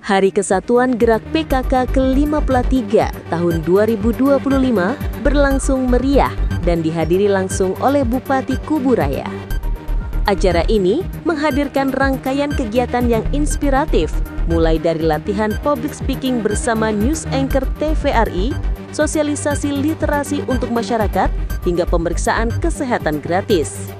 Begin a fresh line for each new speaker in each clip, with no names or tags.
Hari Kesatuan Gerak PKK ke-53 tahun 2025 berlangsung meriah dan dihadiri langsung oleh Bupati Kuburaya. Acara ini menghadirkan rangkaian kegiatan yang inspiratif, mulai dari latihan public speaking bersama news anchor TVRI, sosialisasi literasi untuk masyarakat, hingga pemeriksaan kesehatan gratis.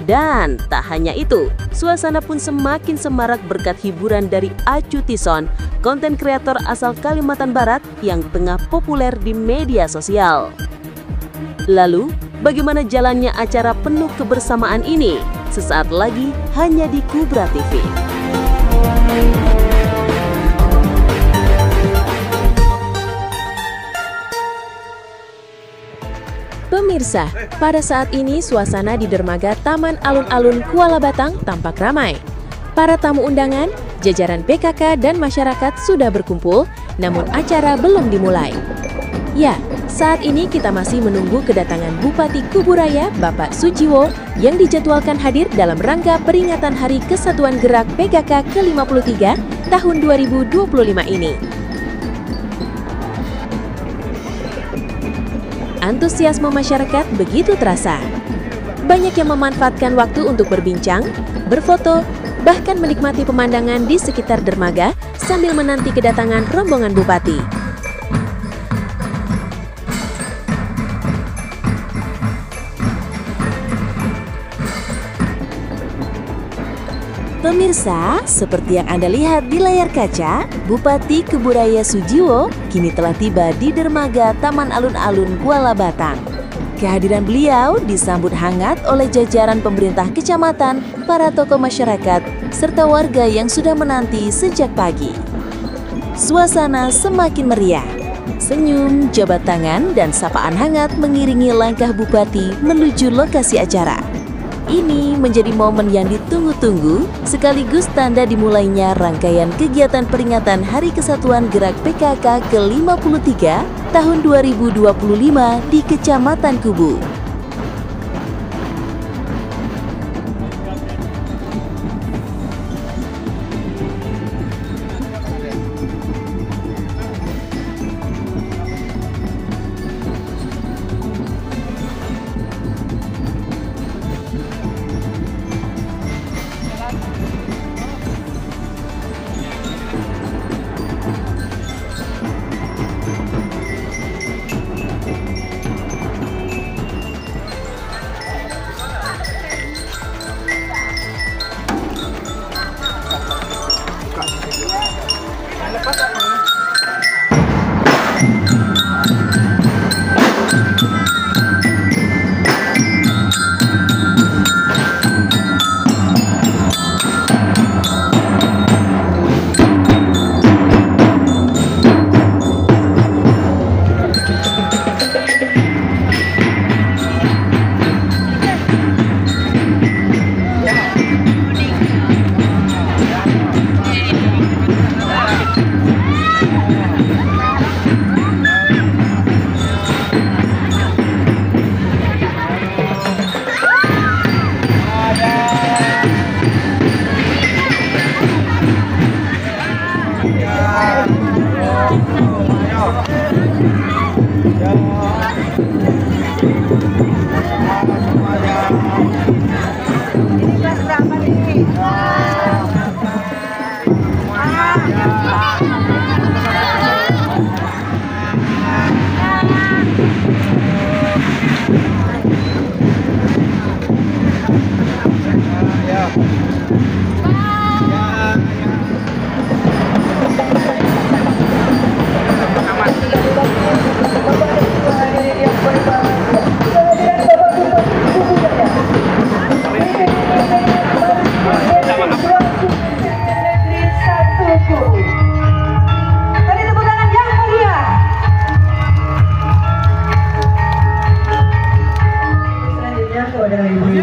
Dan tak hanya itu, suasana pun semakin semarak berkat hiburan dari Acu Tison, konten kreator asal Kalimantan Barat yang tengah populer di media sosial. Lalu, bagaimana jalannya acara penuh kebersamaan ini? Sesaat lagi hanya di Kubra TV. Pemirsa, pada saat ini suasana di dermaga Taman Alun-Alun Kuala Batang tampak ramai. Para tamu undangan, jajaran PKK dan masyarakat sudah berkumpul, namun acara belum dimulai. Ya, saat ini kita masih menunggu kedatangan Bupati Kuburaya, Bapak Sujiwo, yang dijadwalkan hadir dalam rangka peringatan Hari Kesatuan Gerak PKK ke-53 tahun 2025 ini. Antusiasme masyarakat begitu terasa. Banyak yang memanfaatkan waktu untuk berbincang, berfoto, bahkan menikmati pemandangan di sekitar dermaga sambil menanti kedatangan rombongan Bupati. Pemirsa, seperti yang Anda lihat di layar kaca, Bupati Kuburaya Sujiwo kini telah tiba di dermaga Taman Alun-Alun Kuala Batang. Kehadiran beliau disambut hangat oleh jajaran pemerintah kecamatan, para tokoh masyarakat, serta warga yang sudah menanti sejak pagi. Suasana semakin meriah. Senyum, jabat tangan, dan sapaan hangat mengiringi langkah Bupati menuju lokasi acara. Ini menjadi momen yang ditunggu-tunggu, sekaligus tanda dimulainya rangkaian kegiatan peringatan Hari Kesatuan Gerak PKK ke-53 tahun 2025 di Kecamatan Kubu.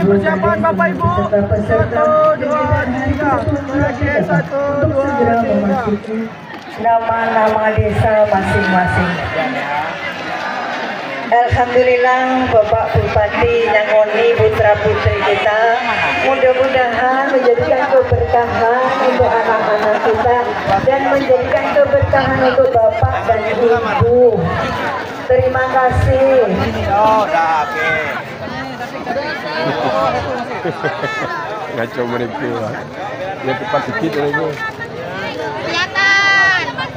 Persiapan Bapak Ibu, 1, 2, 3. Oke, 1, 2, 3.
Nama-nama desa masing-masing. Alhamdulillah Bapak Bupati Nyangoni putra putri kita mudah-mudahan menjadikan keberkahan untuk anak-anak kita dan menjadikan keberkahan untuk Bapak dan Ibu. Terima kasih.
Ngaco mereka lah. Ya tepat dikit lagi.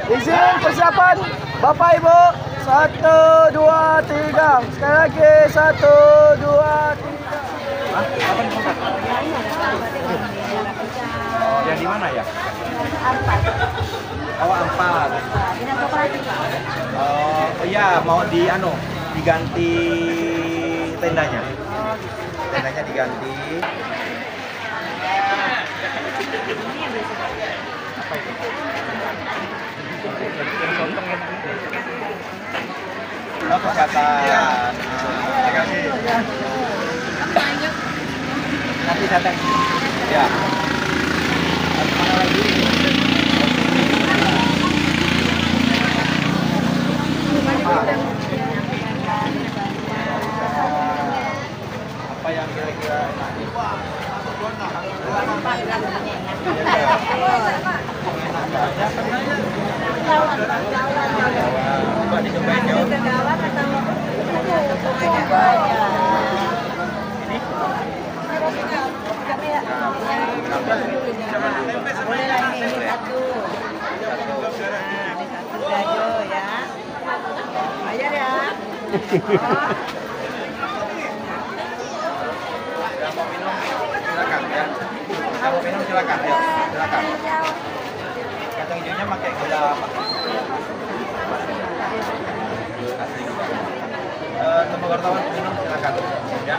Izin persiapan Bapak Ibu. 1, 2, 3. Sekali lagi 1, 2, 3.
Yang di mana ya?
Ampat.
Oh, Ampat. Oh iya, mau diganti tendanya. Tendanya diganti. Apa itu? Oh, kesehatan. Terima kasih. Nanti datang. Ya. Mana lagi? Apa yang kira-kira enak? Coba dicobain ya.
Boleh lagi ini satu. Satu ya. Bayar ya.
Yang mau minum silakan ya. Yang mau minum silakan ya. Silakan. Kacang hijaunya pakai gula apa? Asli. Teman wartawan minum silakan ya.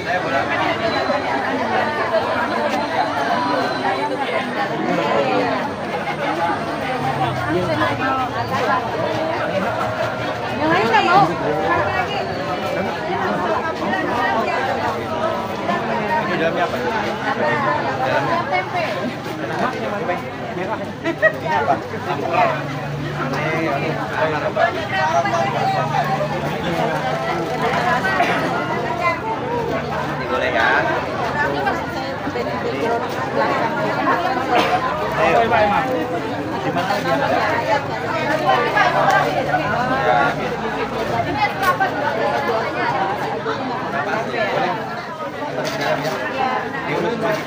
Saya boleh.
Yang lain nggak mau.
Ini dalamnya apa? Dalamnya tempe. Ini apa? Digoreng kan? Di mana lagi yang ada? Diurus lagi.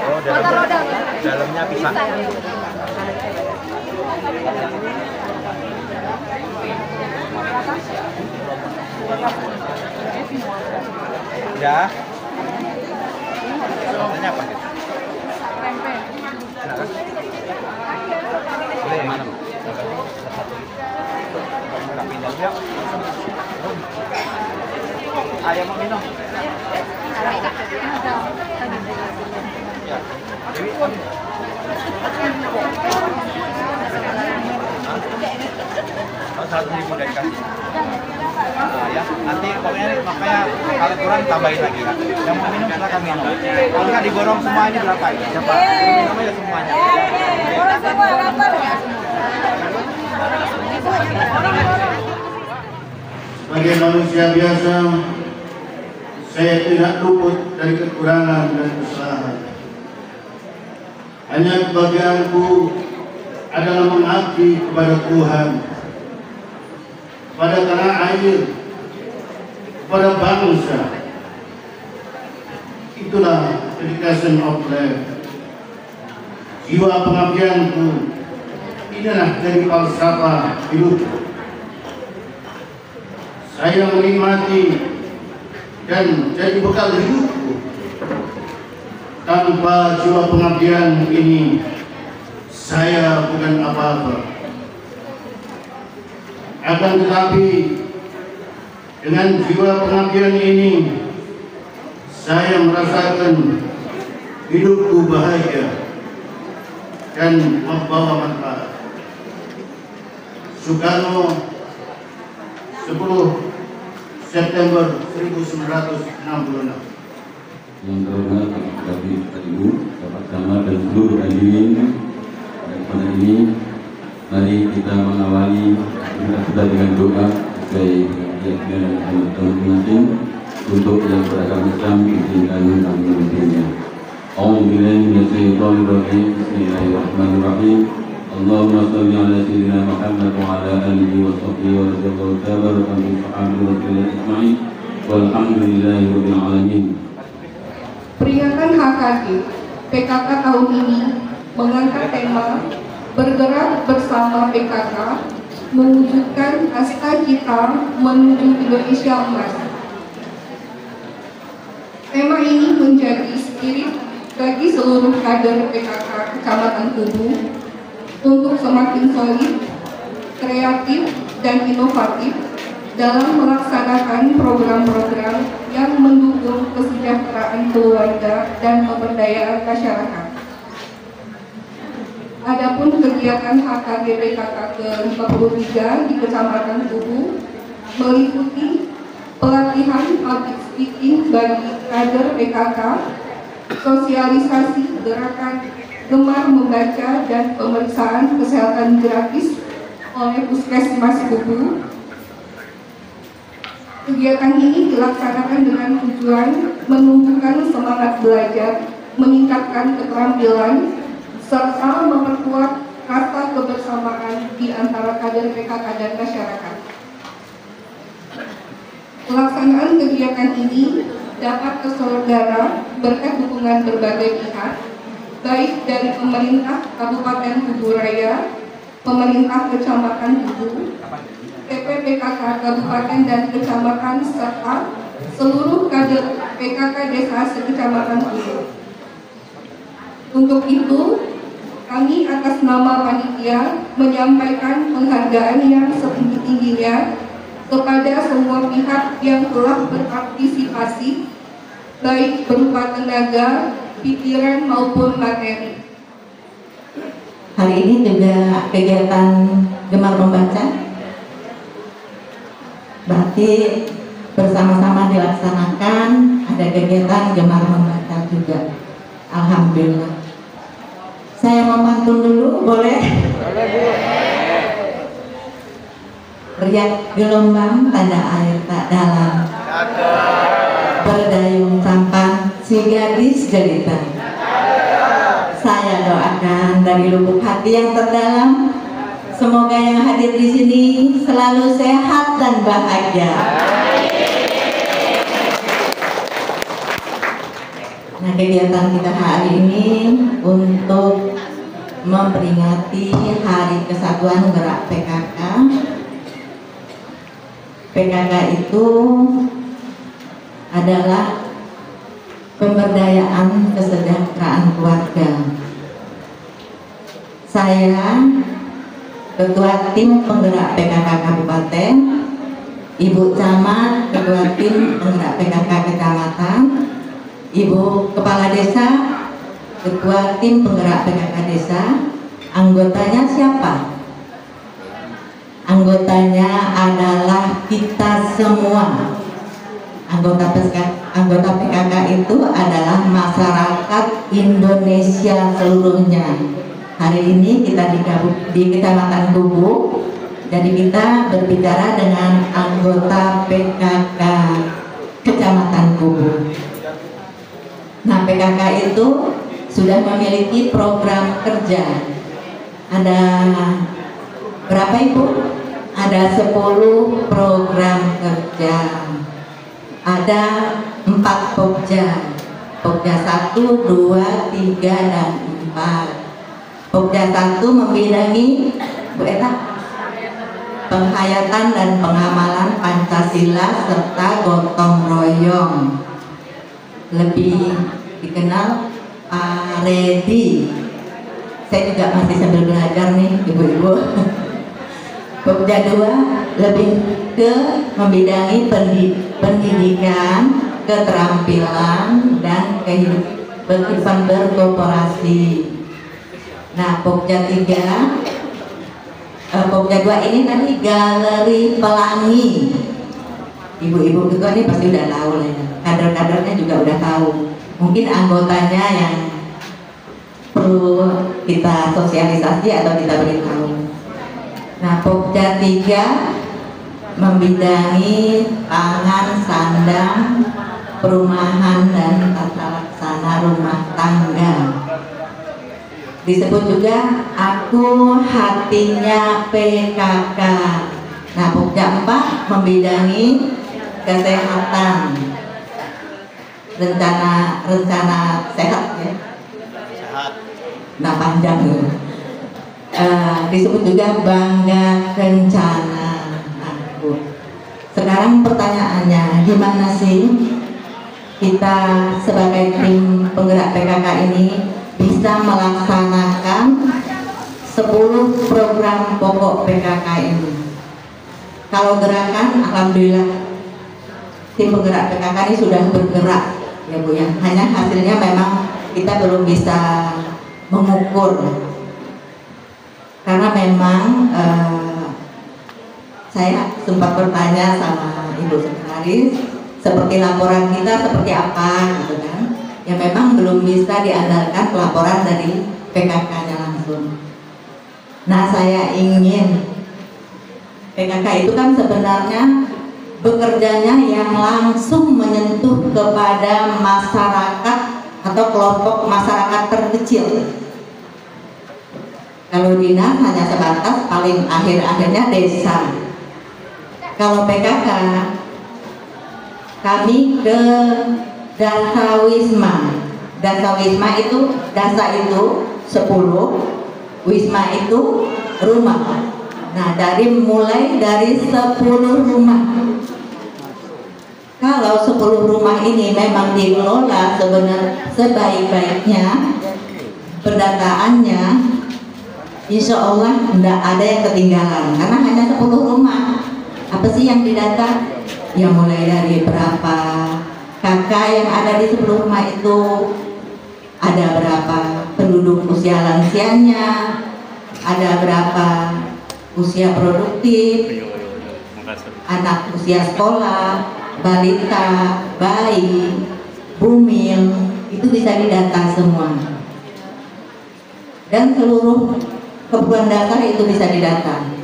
Oh, dalamnya pisang. Ya. Ini apa?
Tempe.
Boleh mana? Ayam mau minum? Ya. Dewi. Oh, 100.000 dari kasih. Nah, ya. Nanti makanya kalau kurang tambahin lagi. Yang mau minum silakan minum. Kalau nggak digorong semua ini berapa ya? Siapa? Namanya semuanya.
Orang semua lapar ya.
Sebagai manusia biasa, saya tidak luput dari kekurangan dan kesalahan. Hanya kebahagiaanku adalah mengabdi kepada Tuhan, kepada tanah air, kepada bangsa. Itulah dedication of life. Jiwa pengabdianku inilah dari falsafah hidupku. Saya menikmati dan jadi bekal hidupku. Tanpa jiwa pengabdian ini, saya bukan apa-apa. Akan tetapi, dengan jiwa pengabdian ini, saya merasakan hidupku bahagia dan membawa manfaat. Soekarno, 10 September 1966.
Yang terhormat Ibu, Bapak Camat dan seluruh hadirin. Pada ini, mari kita mengawali kita dengan doa sebagai keyakinan dan penting untuk yang beragama Islam izinkan kami memimpinnya. A'udzubillahi minasyaitonir rajim. Bismillahirrahmanirrahim. Allahumma shalli ala sayyidina Muhammad wa ala alihi wa sahbihi wa radhiyallahu ta'ala anhum sahabati Rasulullah ajma'in. Walhamdulillahirabbil alamin.
Peringatan HKG PKK tahun ini mengangkat tema bergerak bersama PKK mewujudkan asa kita menuju Indonesia emas. Tema ini menjadi spirit bagi seluruh kader PKK Kecamatan Kubu untuk semakin solid, kreatif, dan inovatif dalam melaksanakan program-program yang mendukung kesejahteraan keluarga dan pemberdayaan masyarakat. Adapun kegiatan HKG PKK ke-53 di Kecamatan Kubu meliputi pelatihan public speaking bagi kader PKK, sosialisasi gerakan gemar membaca dan pemeriksaan kesehatan gratis oleh Puskesmas Kubu. Kegiatan ini dilaksanakan dengan tujuan menumbuhkan semangat belajar, meningkatkan keterampilan, serta memperkuat rasa kebersamaan di antara kader PKK dan masyarakat. Pelaksanaan kegiatan ini dapat terselenggara berkat dukungan berbagai pihak, baik dari pemerintah Kabupaten Kubu Raya, pemerintah Kecamatan Kubu, PPKK Kabupaten dan Kecamatan, serta seluruh kader PKK Desa se-Kecamatan Kubu. Untuk itu, kami atas nama panitia menyampaikan penghargaan yang setinggi-tingginya kepada semua pihak yang telah berpartisipasi, baik berupa tenaga, pikiran maupun materi.
Hari ini juga kegiatan gemar membaca, berarti bersama-sama dilaksanakan, ada kegiatan gemar membaca juga. Alhamdulillah. Saya mau pantun dulu, boleh? Riak gelombang tanda air tak dalam, berdayung sampan si gadis jelita. Saya doakan dari lubuk hati yang terdalam, semoga yang hadir di sini selalu sehat dan bahagia. Nah, kegiatan kita hari ini untuk memperingati Hari Kesatuan Gerak PKK. PKK itu adalah pemberdayaan kesejahteraan keluarga. Saya Ketua Tim Penggerak PKK Kabupaten, Ibu Camat Ketua Tim Penggerak PKK Kecamatan, Ibu Kepala Desa Ketua Tim Penggerak PKK Desa. Anggotanya siapa? Anggotanya adalah kita semua. Anggota PKK itu adalah masyarakat Indonesia seluruhnya. Hari ini kita di Kecamatan Kubu, jadi kita berbicara dengan anggota PKK Kecamatan Kubu. Nah, PKK itu sudah memiliki program kerja. Ada berapa, Ibu? Ada 10 program kerja. Ada 4 Pokja. Pokja 1, 2, 3, dan 4. Pokja 1 membidangi Bu Eta penghayatan dan pengamalan Pancasila serta gotong royong, lebih dikenal Pak Redi. Saya juga masih sambil belajar nih, ibu-ibu. Pokja 2 lebih ke membidangi pendidikan, keterampilan, dan kehidupan berkooperasi. Nah, Pokja 3, Pokja 2 ini tadi Galeri Pelangi. Ibu-ibu ketua ini pasti udah tahu lah ya. Kader-kadernya juga udah tahu. Mungkin anggotanya yang perlu kita sosialisasi atau kita beritahu. Nah, Pokja 3 membidangi pangan, sandang, perumahan, dan tata laksana rumah tangga. Disebut juga Aku Hatinya PKK. Nah, Pokja 4 membidangi kesehatan, rencana sehat ya. Nah, panjang ya. Disebut juga Bangga Kencana. Sekarang pertanyaannya, gimana sih kita sebagai tim penggerak PKK ini bisa melaksanakan 10 program pokok PKK ini? Kalau gerakan, alhamdulillah tim penggerak PKK ini sudah bergerak ya Bu ya. Hanya hasilnya memang kita belum bisa mengukur karena memang saya sempat bertanya sama Ibu Sekretaris seperti laporan kita seperti apa gitu kan, ya memang belum bisa diandalkan laporan dari PKK-nya langsung. Nah, saya ingin PKK itu kan sebenarnya bekerjanya yang langsung menyentuh kepada masyarakat atau kelompok masyarakat terkecil. Kalau dinas hanya sebatas paling akhir-akhirnya desa. Kalau PKK kami ke Dasa Wisma. Dasa Wisma itu, dasa itu 10, Wisma itu rumah. Nah, mulai dari 10 rumah. Kalau 10 rumah ini memang dikelola sebaik-baiknya, pendataannya insya Allah tidak ada yang ketinggalan karena hanya 10 rumah. Apa sih yang didata? Ya mulai dari berapa kakak yang ada di 10 rumah itu, ada berapa penduduk usia lansianya, ada berapa usia produktif, anak usia sekolah, balita, bayi, bumil, itu bisa didata semua. Dan seluruh kebutuhan dasar itu bisa didata.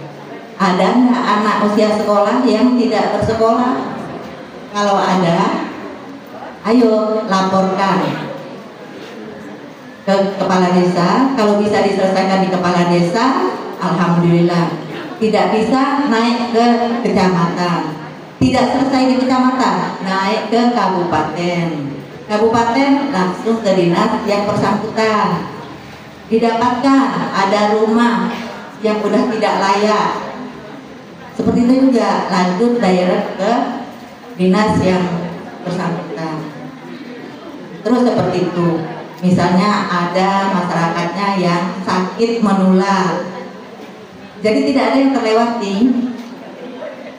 Ada nggak anak usia sekolah yang tidak bersekolah? Kalau ada, ayo laporkan ke kepala desa. Kalau bisa diselesaikan di kepala desa, alhamdulillah. Tidak bisa, naik ke kecamatan. Tidak selesai di kecamatan, naik ke kabupaten. Kabupaten langsung ke dinas yang bersangkutan. Didapatkan ada rumah yang udah tidak layak, seperti itu juga lanjut direct ke dinas yang bersangkutan. Terus seperti itu, misalnya ada masyarakatnya yang sakit menular, jadi tidak ada yang terlewati.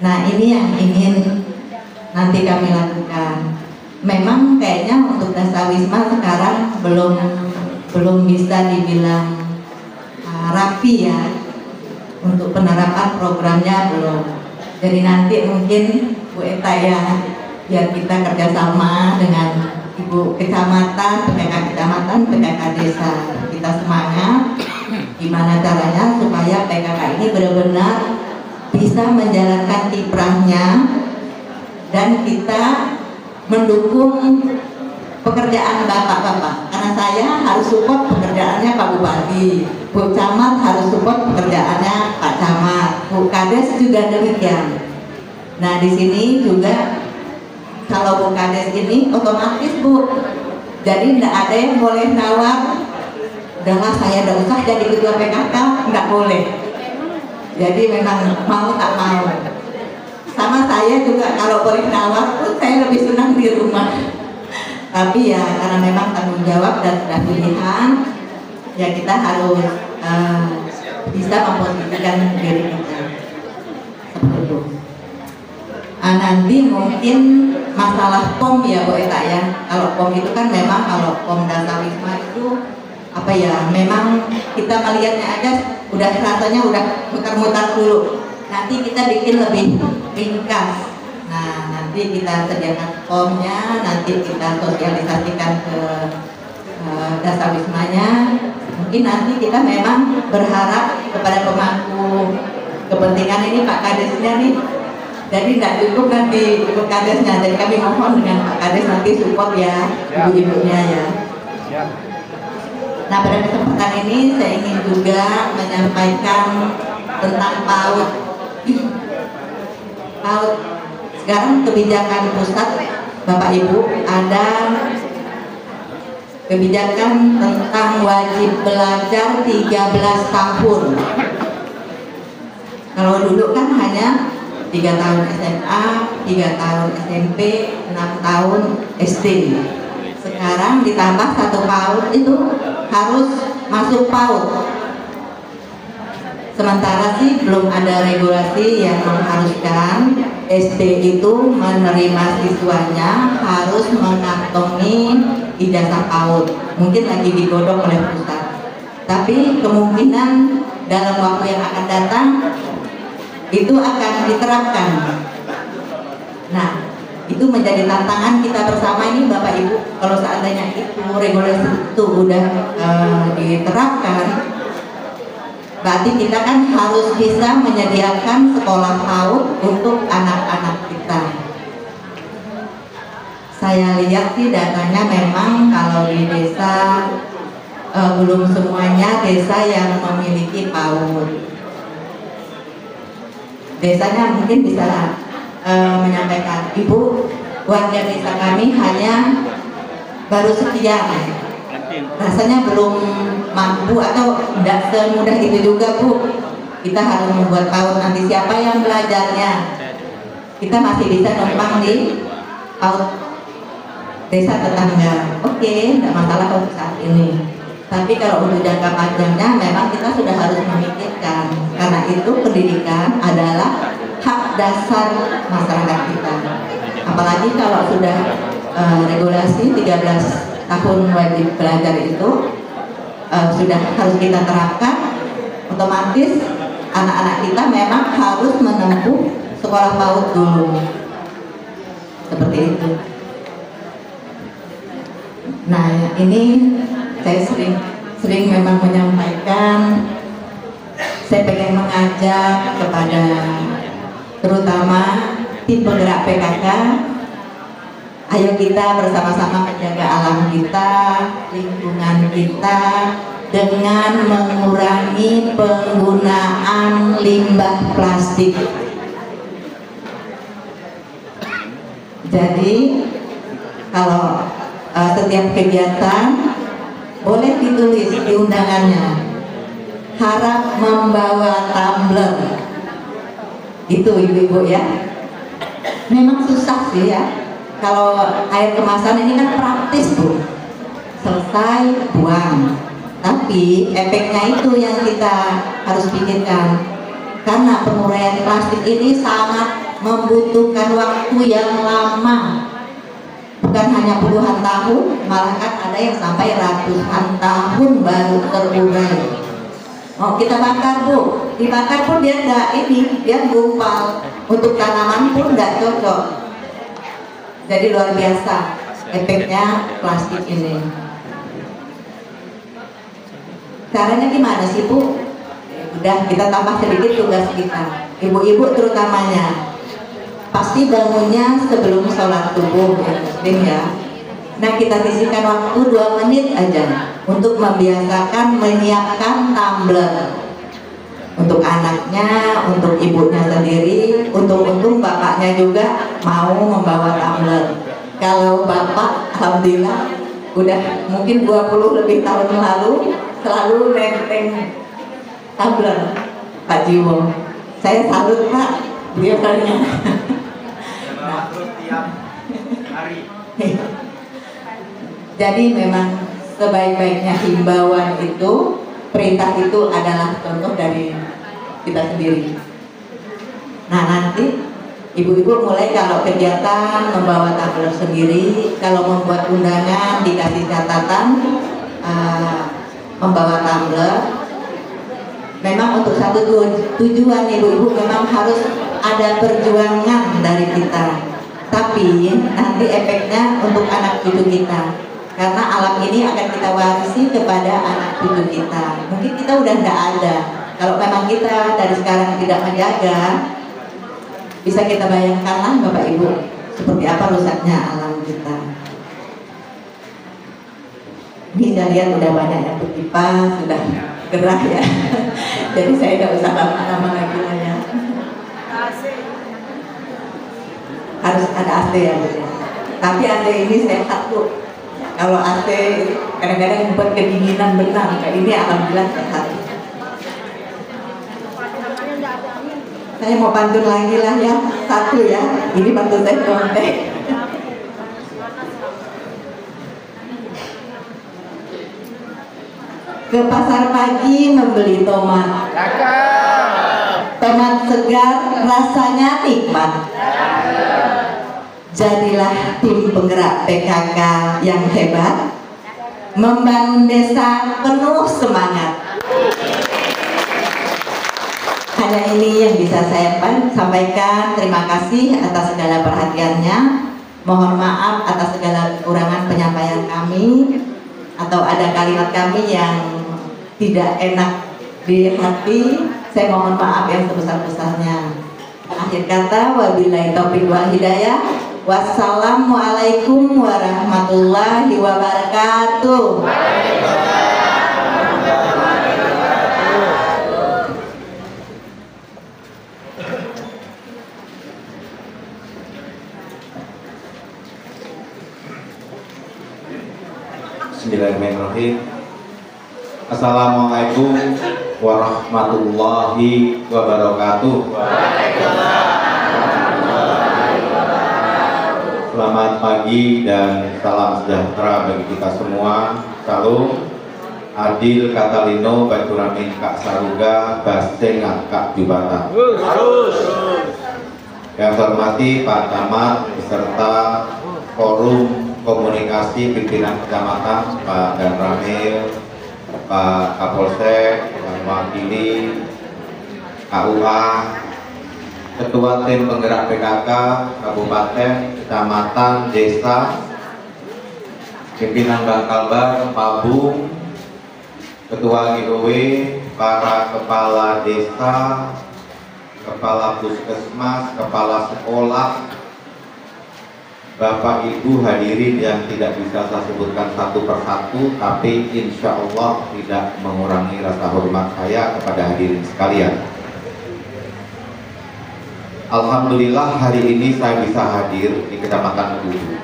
Nah, ini yang ingin nanti kami lakukan. Memang kayaknya untuk Dasa Wisma sekarang belum bisa dibilang rapi ya, untuk penerapan programnya belum. Jadi nanti mungkin Bu Eta ya, biar kita kerjasama dengan Ibu Kecamatan, PKK Kecamatan, PKK Desa, kita semangat gimana caranya supaya PKK ini benar-benar bisa menjalankan kiprahnya dan kita mendukung pekerjaan bapak-bapak, karena saya harus support pekerjaannya Pak Bupati, Bu Camat harus support pekerjaannya Pak Camat, Bu Kades juga demikian. Nah, di sini juga kalau Bu Kades ini otomatis Bu, jadi tidak ada yang boleh nawar, udahlah saya tidak usah jadi ketua PKK, nggak boleh. Jadi memang mau tak mau. Sama saya juga kalau boleh nawar pun saya lebih senang di rumah. Tapi ya karena memang tanggung jawab dan sudah pilihan, ya kita harus bisa memposisikan diri kita seperti itu. Nanti mungkin masalah POM ya Bu Eta ya. Kalau POM itu kan memang kalau POM Dasa Wisma itu apa ya, memang kita melihatnya aja udah rasanya udah mutar-mutar dulu. Nanti kita bikin lebih ringkas. Nah, nanti nanti kita sediakan formnya, nanti kita sosialisasikan ke dasar wismanya. Mungkin nanti kita memang berharap kepada pemangku kepentingan ini, Pak Kadesnya nih, jadi tidak cukup nanti Ibu Kadesnya, jadi kami mohon dengan Pak Kades nanti support ya, ibu-ibunya ya. Nah, pada kesempatan ini saya ingin juga menyampaikan tentang PAUD. PAUD sekarang kebijakan pusat Bapak Ibu ada kebijakan tentang wajib belajar 13 tahun. Kalau dulu kan hanya 3 tahun SMA, 3 tahun SMP, 6 tahun SD. Sekarang ditambah 1 PAUD itu harus masuk PAUD. Sementara sih belum ada regulasi yang mengharuskan SD itu menerima siswanya harus mengantongi ijazah PAUD. Mungkin lagi digodok oleh pusat. Tapi kemungkinan dalam waktu yang akan datang itu akan diterapkan. Nah, itu menjadi tantangan kita bersama ini Bapak Ibu. Kalau seandainya itu regulasi itu udah diterapkan, berarti kita kan harus bisa menyediakan sekolah PAUD untuk anak-anak kita. Saya lihat sih datanya memang kalau di desa belum semuanya desa yang memiliki PAUD. Desanya mungkin bisa menyampaikan, Ibu, warga desa kami hanya baru sekian, rasanya belum mampu atau tidak semudah itu juga Bu. Kita harus membuat PAUD, nanti siapa yang belajarnya? Kita masih bisa numpang di PAUD desa tetangga. Oke, tidak masalah untuk saat ini. Tapi kalau untuk jangka panjangnya memang kita sudah harus memikirkan, karena itu pendidikan adalah hak dasar masyarakat kita. Apalagi kalau sudah regulasi 13 tahun wajib belajar itu sudah harus kita terapkan, otomatis anak-anak kita memang harus menempuh sekolah PAUD dulu. Seperti itu. Nah, ini saya sering memang menyampaikan, saya pengen mengajak kepada terutama tim penggerak PKK, ayo kita bersama-sama menjaga alam kita, lingkungan kita, dengan mengurangi penggunaan limbah plastik. Jadi kalau setiap kegiatan boleh ditulis di undangannya, harap membawa tumbler. Itu ibu-ibu ya. Memang susah sih ya. Kalau air kemasan ini kan praktis Bu, selesai buang. Tapi efeknya itu yang kita harus pikirkan, karena penguraian plastik ini sangat membutuhkan waktu yang lama. Bukan hanya puluhan tahun, malah kan ada yang sampai ratusan tahun baru terurai. Oh, kita bakar Bu, dibakar pun dia enggak ini, dia gumpal. Untuk tanaman pun enggak cocok. Jadi luar biasa efeknya plastik ini. Caranya gimana sih Bu? Udah kita tambah sedikit tugas kita, ibu-ibu terutamanya. Pasti bangunnya sebelum sholat subuh ya Muslim ya. Nah, kita sisihkan waktu 2 menit aja untuk membiasakan menyiapkan tumbler untuk anaknya, untuk ibunya sendiri, untung bapaknya juga mau membawa tumbler. Kalau bapak alhamdulillah udah mungkin 20 lebih tahun lalu selalu nenteng tumbler Pak Jiwo. Saya salut Pak, beliau kalinya.
Terus tiap hari.
Jadi memang sebaik-baiknya himbauan itu, perintah itu adalah contoh dari kita sendiri. Nah, nanti ibu-ibu mulai kalau kegiatan membawa tumbler sendiri, kalau membuat undangan dikasih catatan membawa tumbler. Memang untuk satu tujuan ibu-ibu memang harus ada perjuangan dari kita. tapi nanti efeknya untuk anak cucu kita, karena alam ini akan kita warisi kepada anak cucu kita. Mungkin kita udah nggak ada, kalau memang kita dari sekarang tidak menjaga, bisa kita bayangkan lah Bapak Ibu seperti apa rusaknya alam kita. Ini saya lihat udah banyak yang berkipas, sudah gerah ya. Jadi saya tidak usah lama-lama lagi lah ya. Harus ada AC ya Bu ya. Tapi AC ini sehat Bu. Kalau AC kadang-kadang membuat kedinginan benar, kayak ini alhamdulillah sehat. Saya mau pantun lagi lah ya, satu ya. Ini pantun saya kontek. Ke pasar pagi membeli tomat. Tomat segar rasanya nikmat. Jadilah tim penggerak PKK yang hebat, membangun desa penuh semangat. Hanya ini yang bisa saya sampaikan. Terima kasih atas segala perhatiannya. Mohon maaf atas segala kekurangan penyampaian kami, atau ada kalimat kami yang tidak enak di hati. Saya mohon maaf yang sebesar-besarnya. Akhir kata, wabillahi taufiq wal hidayah. Wassalamualaikum warahmatullahi wabarakatuh.
Bismillahirrahmanirrahim. Assalamualaikum warahmatullahi wabarakatuh. Selamat pagi dan salam sejahtera bagi kita semua. Salam Adil Katalino Bacuramin Kak Saruga Baseng Kak Jubata. Yang saya hormati Pak Camat beserta Forum Komunikasi Pimpinan Kecamatan Pak Dan Ramil, Pak Kapolsek yang mewakili KUA, Ketua Tim Penggerak PKK Kabupaten, Kecamatan, Desa, Pimpinan Bangkalbar, Pabung, Ketua giveaway, para kepala desa, kepala puskesmas, kepala sekolah, Bapak Ibu hadirin yang tidak bisa saya sebutkan satu persatu, tapi insya Allah tidak mengurangi rasa hormat saya kepada hadirin sekalian. Alhamdulillah hari ini saya bisa hadir di Kecamatan Kubu.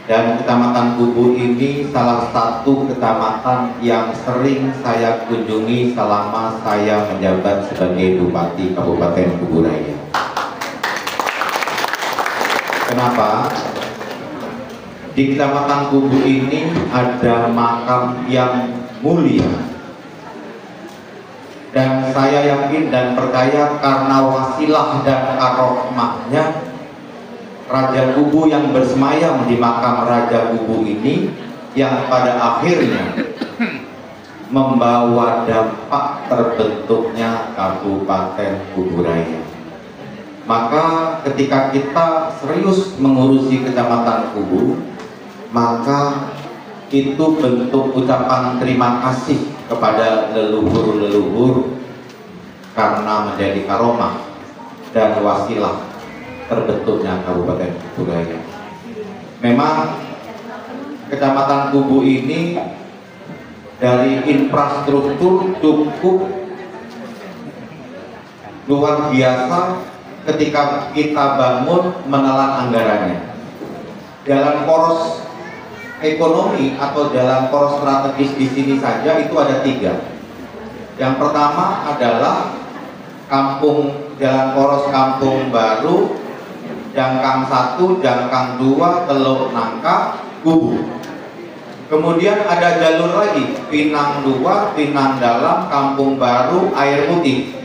Dan Kecamatan Kubu ini salah satu kecamatan yang sering saya kunjungi selama saya menjabat sebagai Bupati Kabupaten Kubu Raya. Kenapa? Di Kecamatan Kubu ini ada makam yang mulia. Dan saya yakin dan percaya karena wasilah dan karomahnya Raja Kubu yang bersemayam di makam Raja Kubu ini, yang pada akhirnya membawa dampak terbentuknya Kabupaten Kubu Raya. Maka ketika kita serius mengurusi Kecamatan Kubu, maka itu bentuk ucapan terima kasih kepada leluhur-leluhur karena menjadi karomah dan wasilah terbentuknya Kabupaten Kubu Raya. Memang Kecamatan Kubu ini dari infrastruktur cukup luar biasa ketika kita bangun menelan anggarannya. Jalan poros ekonomi atau jalan poros strategis di sini saja itu ada 3. Yang pertama adalah jalan poros Kampung Baru, Jangkang 1, Jangkang 2, Teluk Nangka, Kubu. Kemudian ada jalur lagi, Pinang 2, Pinang Dalam, Kampung Baru, Air Putih,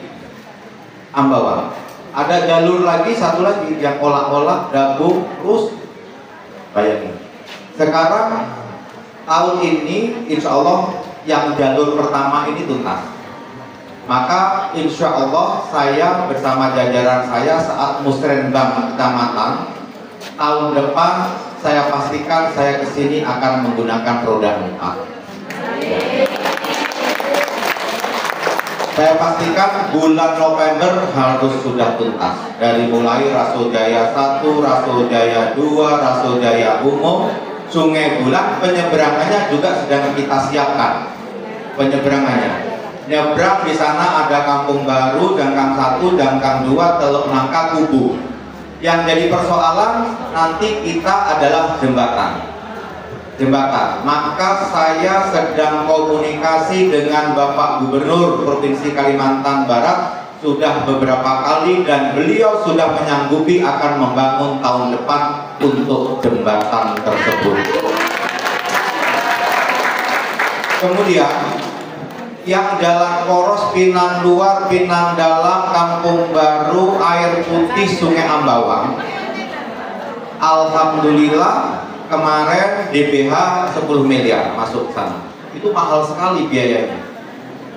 Ambawang. Ada jalur lagi, satu lagi yang Olak-Olak, Dabung, terus bayangin. Sekarang tahun ini insya Allah yang jalur pertama ini tuntas. Maka insya Allah saya bersama jajaran saya saat musrenbang kecamatan tahun depan saya pastikan saya kesini akan menggunakan roda 4. Saya pastikan bulan November harus sudah tuntas. Dari mulai Rasojaya 1, Rasojaya 2, Rasojaya Umum, Sungai Bulan, penyeberangannya juga sedang kita siapkan. Penyeberangannya. Nyebrang di sana ada Kampung Baru, Dangkang 1, Dangkang 2, Teluk Nangka, Kubu. Yang jadi persoalan nanti kita adalah jembatan. Maka saya sedang komunikasi dengan Bapak Gubernur Provinsi Kalimantan Barat sudah beberapa kali, dan beliau sudah menyanggupi akan membangun tahun depan untuk jembatan tersebut. Kemudian yang jalan poros Pinang Luar, Pinang Dalam, Kampung Baru, Air Putih, Sungai Ambawang, alhamdulillah kemarin DBH 10 miliar masuk sana. Itu mahal sekali biayanya,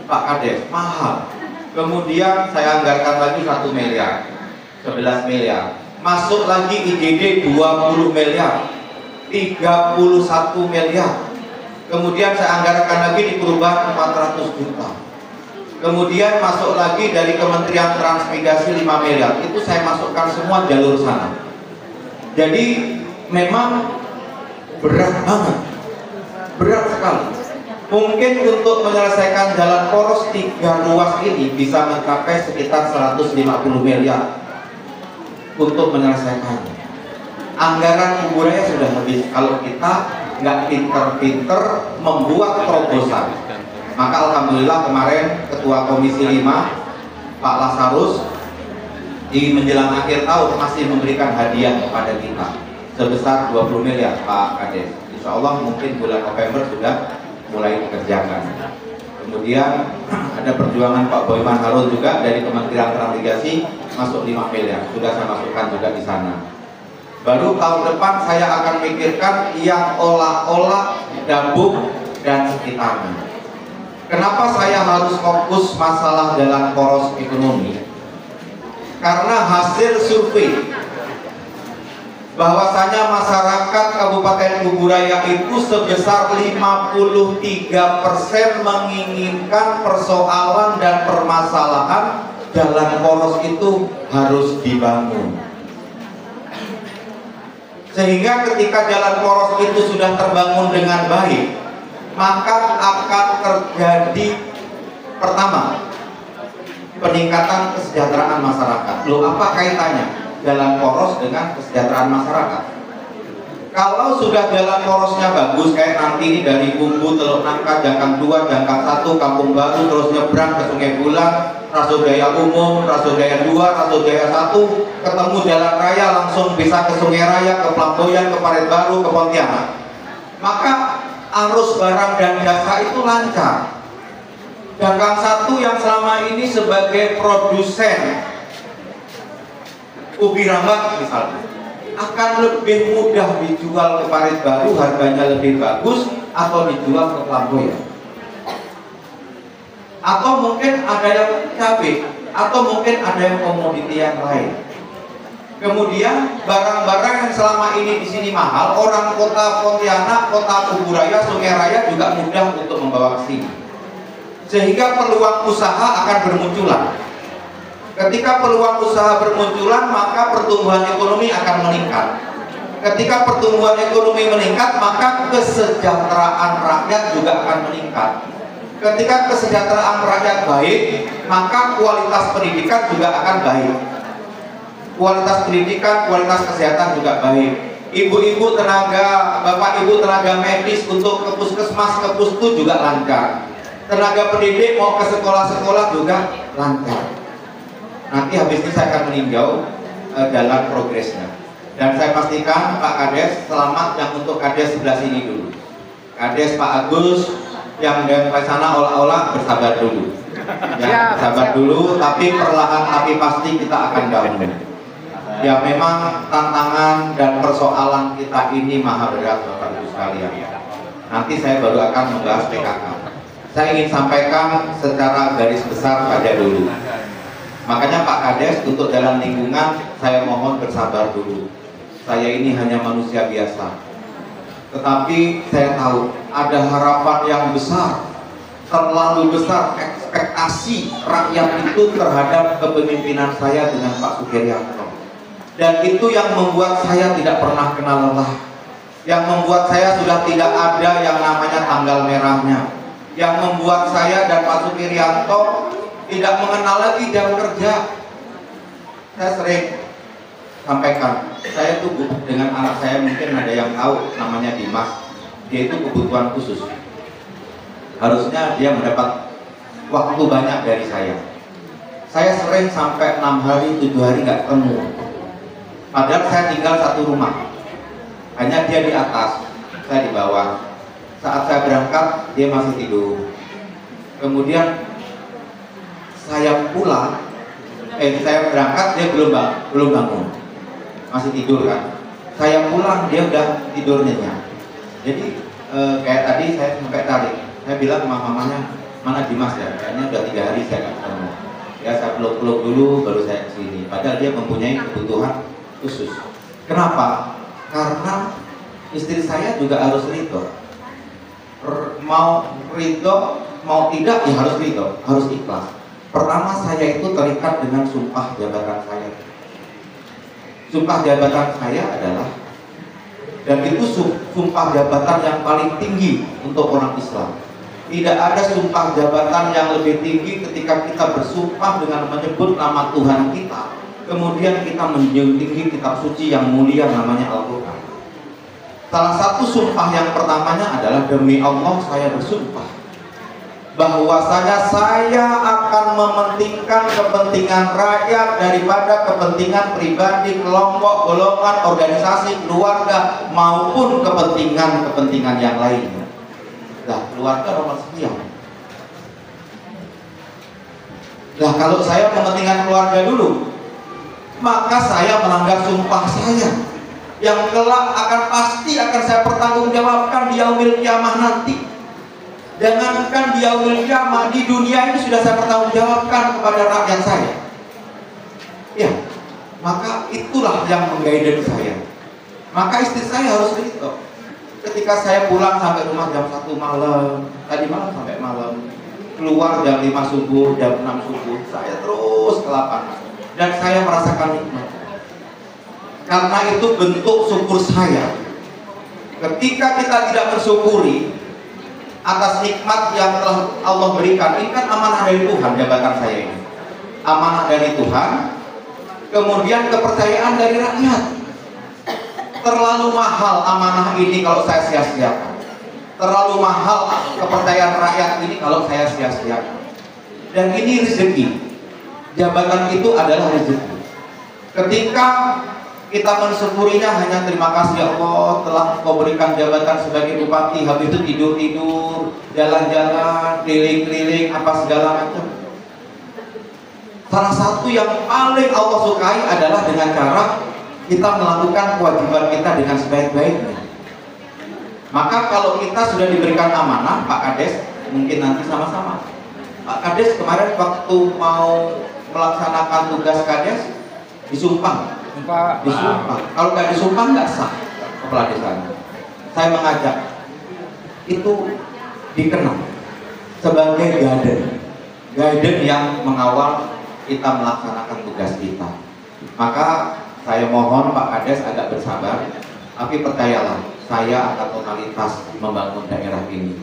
Pak Kades, mahal. Kemudian saya anggarkan lagi 1 miliar, 11 miliar. Masuk lagi IGD 20 miliar, 31 miliar. Kemudian saya anggarkan lagi di perubahan 400 juta. Kemudian masuk lagi dari Kementerian Transmigrasi 5 miliar. Itu saya masukkan semua jalur sana. Jadi memang berat banget, berat sekali. Mungkin untuk menyelesaikan jalan poros 3 ruas ini bisa mencapai sekitar 150 miliar untuk menyelesaikannya. Anggaran kuburannya sudah habis kalau kita nggak pinter-pinter membuat terobosan. Maka alhamdulillah kemarin Ketua Komisi 5 Pak Lasarus di menjelang akhir tahun masih memberikan hadiah kepada kita sebesar 20 miliar Pak Kades. Insya Allah mungkin bulan November sudah mulai dikerjakan. Kemudian ada perjuangan Pak Boyman Harun juga dari Kementerian Transmigrasi masuk 5 miliar, sudah saya masukkan juga di sana. Baru tahun depan saya akan pikirkan yang olah-olah, Dabuk dan sekitarnya. Kenapa saya harus fokus masalah jalan poros ekonomi? Karena hasil survei bahwasanya masyarakat Kabupaten Kuburaya itu sebesar 53% menginginkan persoalan dan permasalahan jalan poros itu harus dibangun. Sehingga ketika jalan poros itu sudah terbangun dengan baik, maka akan terjadi pertama, peningkatan kesejahteraan masyarakat. Loh, apa kaitannya jalan poros dengan kesejahteraan masyarakat? Kalau sudah jalan porosnya bagus, kayak nanti ini dari Kubu, Teluk Nangka, Dangkang 2, Dangkang 1, Kampung Baru, terus nyebrang ke Sungai Bulan, Rasojaya Umum, Rasojaya 2, Rasojaya 1, ketemu jalan raya langsung bisa ke Sungai Raya, ke Pelamboyan, ke Parit Baru, ke Pontianak. Maka arus barang dan jasa itu lancar. Dangkang 1 yang selama ini sebagai produsen ubi rambat misalnya, akan lebih mudah dijual ke Parit Baru, harganya lebih bagus, atau dijual ke Pelamboyan. Atau mungkin ada yang cabai, atau mungkin ada yang komoditi yang lain. Kemudian barang-barang yang selama ini di sini mahal, orang kota Pontianak, kota Kuburaya, Sungai Raya juga mudah untuk membawa ke sini. Sehingga peluang usaha akan bermunculan. Ketika peluang usaha bermunculan, maka pertumbuhan ekonomi akan meningkat. Ketika pertumbuhan ekonomi meningkat, maka kesejahteraan rakyat juga akan meningkat. Ketika kesejahteraan rakyat baik, maka kualitas pendidikan juga akan baik. Kualitas pendidikan, kualitas kesehatan juga baik. Ibu-ibu tenaga, bapak ibu tenaga medis untuk ke puskesmas, ke pustu juga lancar. Tenaga pendidik mau ke sekolah-sekolah juga lancar. Nanti habis ini saya akan meninjau jalan progresnya. Dan saya pastikan Pak Kades, selamat yang untuk Kades sebelah sini dulu. Kades Pak Agus yang dari sana olah-olah bersabar dulu. Ya, bersabar dulu, tapi perlahan tapi pasti kita akan bangun. Ya memang tantangan dan persoalan kita ini maha berat Bapak Ibu sekalian. Nanti saya baru akan membahas PKK. Saya ingin sampaikan secara garis besar saja dulu. Makanya Pak Kades untuk jalan lingkungan saya mohon bersabar dulu. saya ini hanya manusia biasa. Tetapi saya tahu ada harapan yang besar, terlalu besar ekspektasi rakyat itu terhadap kepemimpinan saya dengan Pak Sukirianto. Dan itu yang membuat saya tidak pernah kenal lelah, yang membuat saya sudah tidak ada yang namanya tanggal merahnya, yang membuat saya dan Pak Sukirianto tidak mengenal lagi jam kerja. Saya sering sampaikan, saya tuh dengan anak saya, mungkin ada yang tahu namanya Dimas, dia itu kebutuhan khusus. Harusnya dia mendapat waktu banyak dari saya. Saya sering sampai 6 hari, 7 hari nggak ketemu. Padahal saya tinggal satu rumah, hanya dia di atas, saya di bawah. Saat saya berangkat, dia masih tidur. Kemudian saya pulang, saya berangkat, dia belum bangun, masih tidur kan. Saya pulang, dia udah tidur nyenyak. Jadi kayak tadi saya sampai tarik, saya bilang sama mamanya, mana Dimas ya, kayaknya udah 3 hari saya nggak ketemu. Ya saya peluk-peluk dulu baru saya kesini. Padahal dia mempunyai kebutuhan khusus. Kenapa? Karena istri saya juga harus ridho. Mau ridho, mau tidak ya harus ridho, harus ikhlas. Pertama, saya itu terikat dengan sumpah jabatan saya. Sumpah jabatan saya adalah, dan itu sumpah jabatan yang paling tinggi untuk orang Islam. Tidak ada sumpah jabatan yang lebih tinggi ketika kita bersumpah dengan menyebut nama Tuhan kita, kemudian kita menjunjung tinggi kitab suci yang mulia namanya Al-Quran. Salah satu sumpah yang pertamanya adalah, demi Allah saya bersumpah bahwasanya saya akan mementingkan kepentingan rakyat daripada kepentingan pribadi, kelompok, golongan, organisasi, keluarga, maupun kepentingan yang lainnya. Nah, keluarga nomor sekian. Nah, kalau saya mementingkan keluarga dulu, maka saya melanggar sumpah saya yang kelak pasti akan saya pertanggungjawabkan di yaumil kiamah nanti. Jangankan di yaumil kiamah, di dunia ini sudah saya pertanggungjawabkan kepada rakyat saya. Ya, maka itulah yang mengguide saya. Maka istri saya harus ridho. Ketika saya pulang sampai rumah jam 1 malam, tadi malam sampai malam, keluar jam 5 subuh, jam 6 subuh, saya terus ke lapangan dan saya merasakan nikmat. Karena itu bentuk syukur saya. Ketika kita tidak mensyukuri atas nikmat yang telah Allah berikan, ini kan amanah dari Tuhan, jabatan saya ini amanah dari Tuhan, kemudian kepercayaan dari rakyat. Terlalu mahal amanah ini kalau saya sia-siakan, terlalu mahal kepercayaan rakyat ini kalau saya sia-siakan. Dan ini rezeki, jabatan itu adalah rezeki. Ketika kita mensyukurinya, hanya terima kasih ya Allah telah Kau berikan jabatan sebagai bupati, habis itu tidur-tidur, jalan-jalan, keliling-keliling, apa segala macam. Salah satu yang paling Allah sukai adalah dengan cara kita melakukan kewajiban kita dengan sebaik-baiknya. Maka kalau kita sudah diberikan amanah, Pak Kades, mungkin nanti sama-sama. Pak Kades kemarin waktu mau melaksanakan tugas Kades disumpah. Disumpah. Kalau nggak disumpah nggak sah kepala desanya. Saya mengajak itu dikenal sebagai guiden yang mengawal kita melaksanakan tugas kita. Maka saya mohon Pak Kades agak bersabar, tapi percayalah saya akan totalitas membangun daerah ini.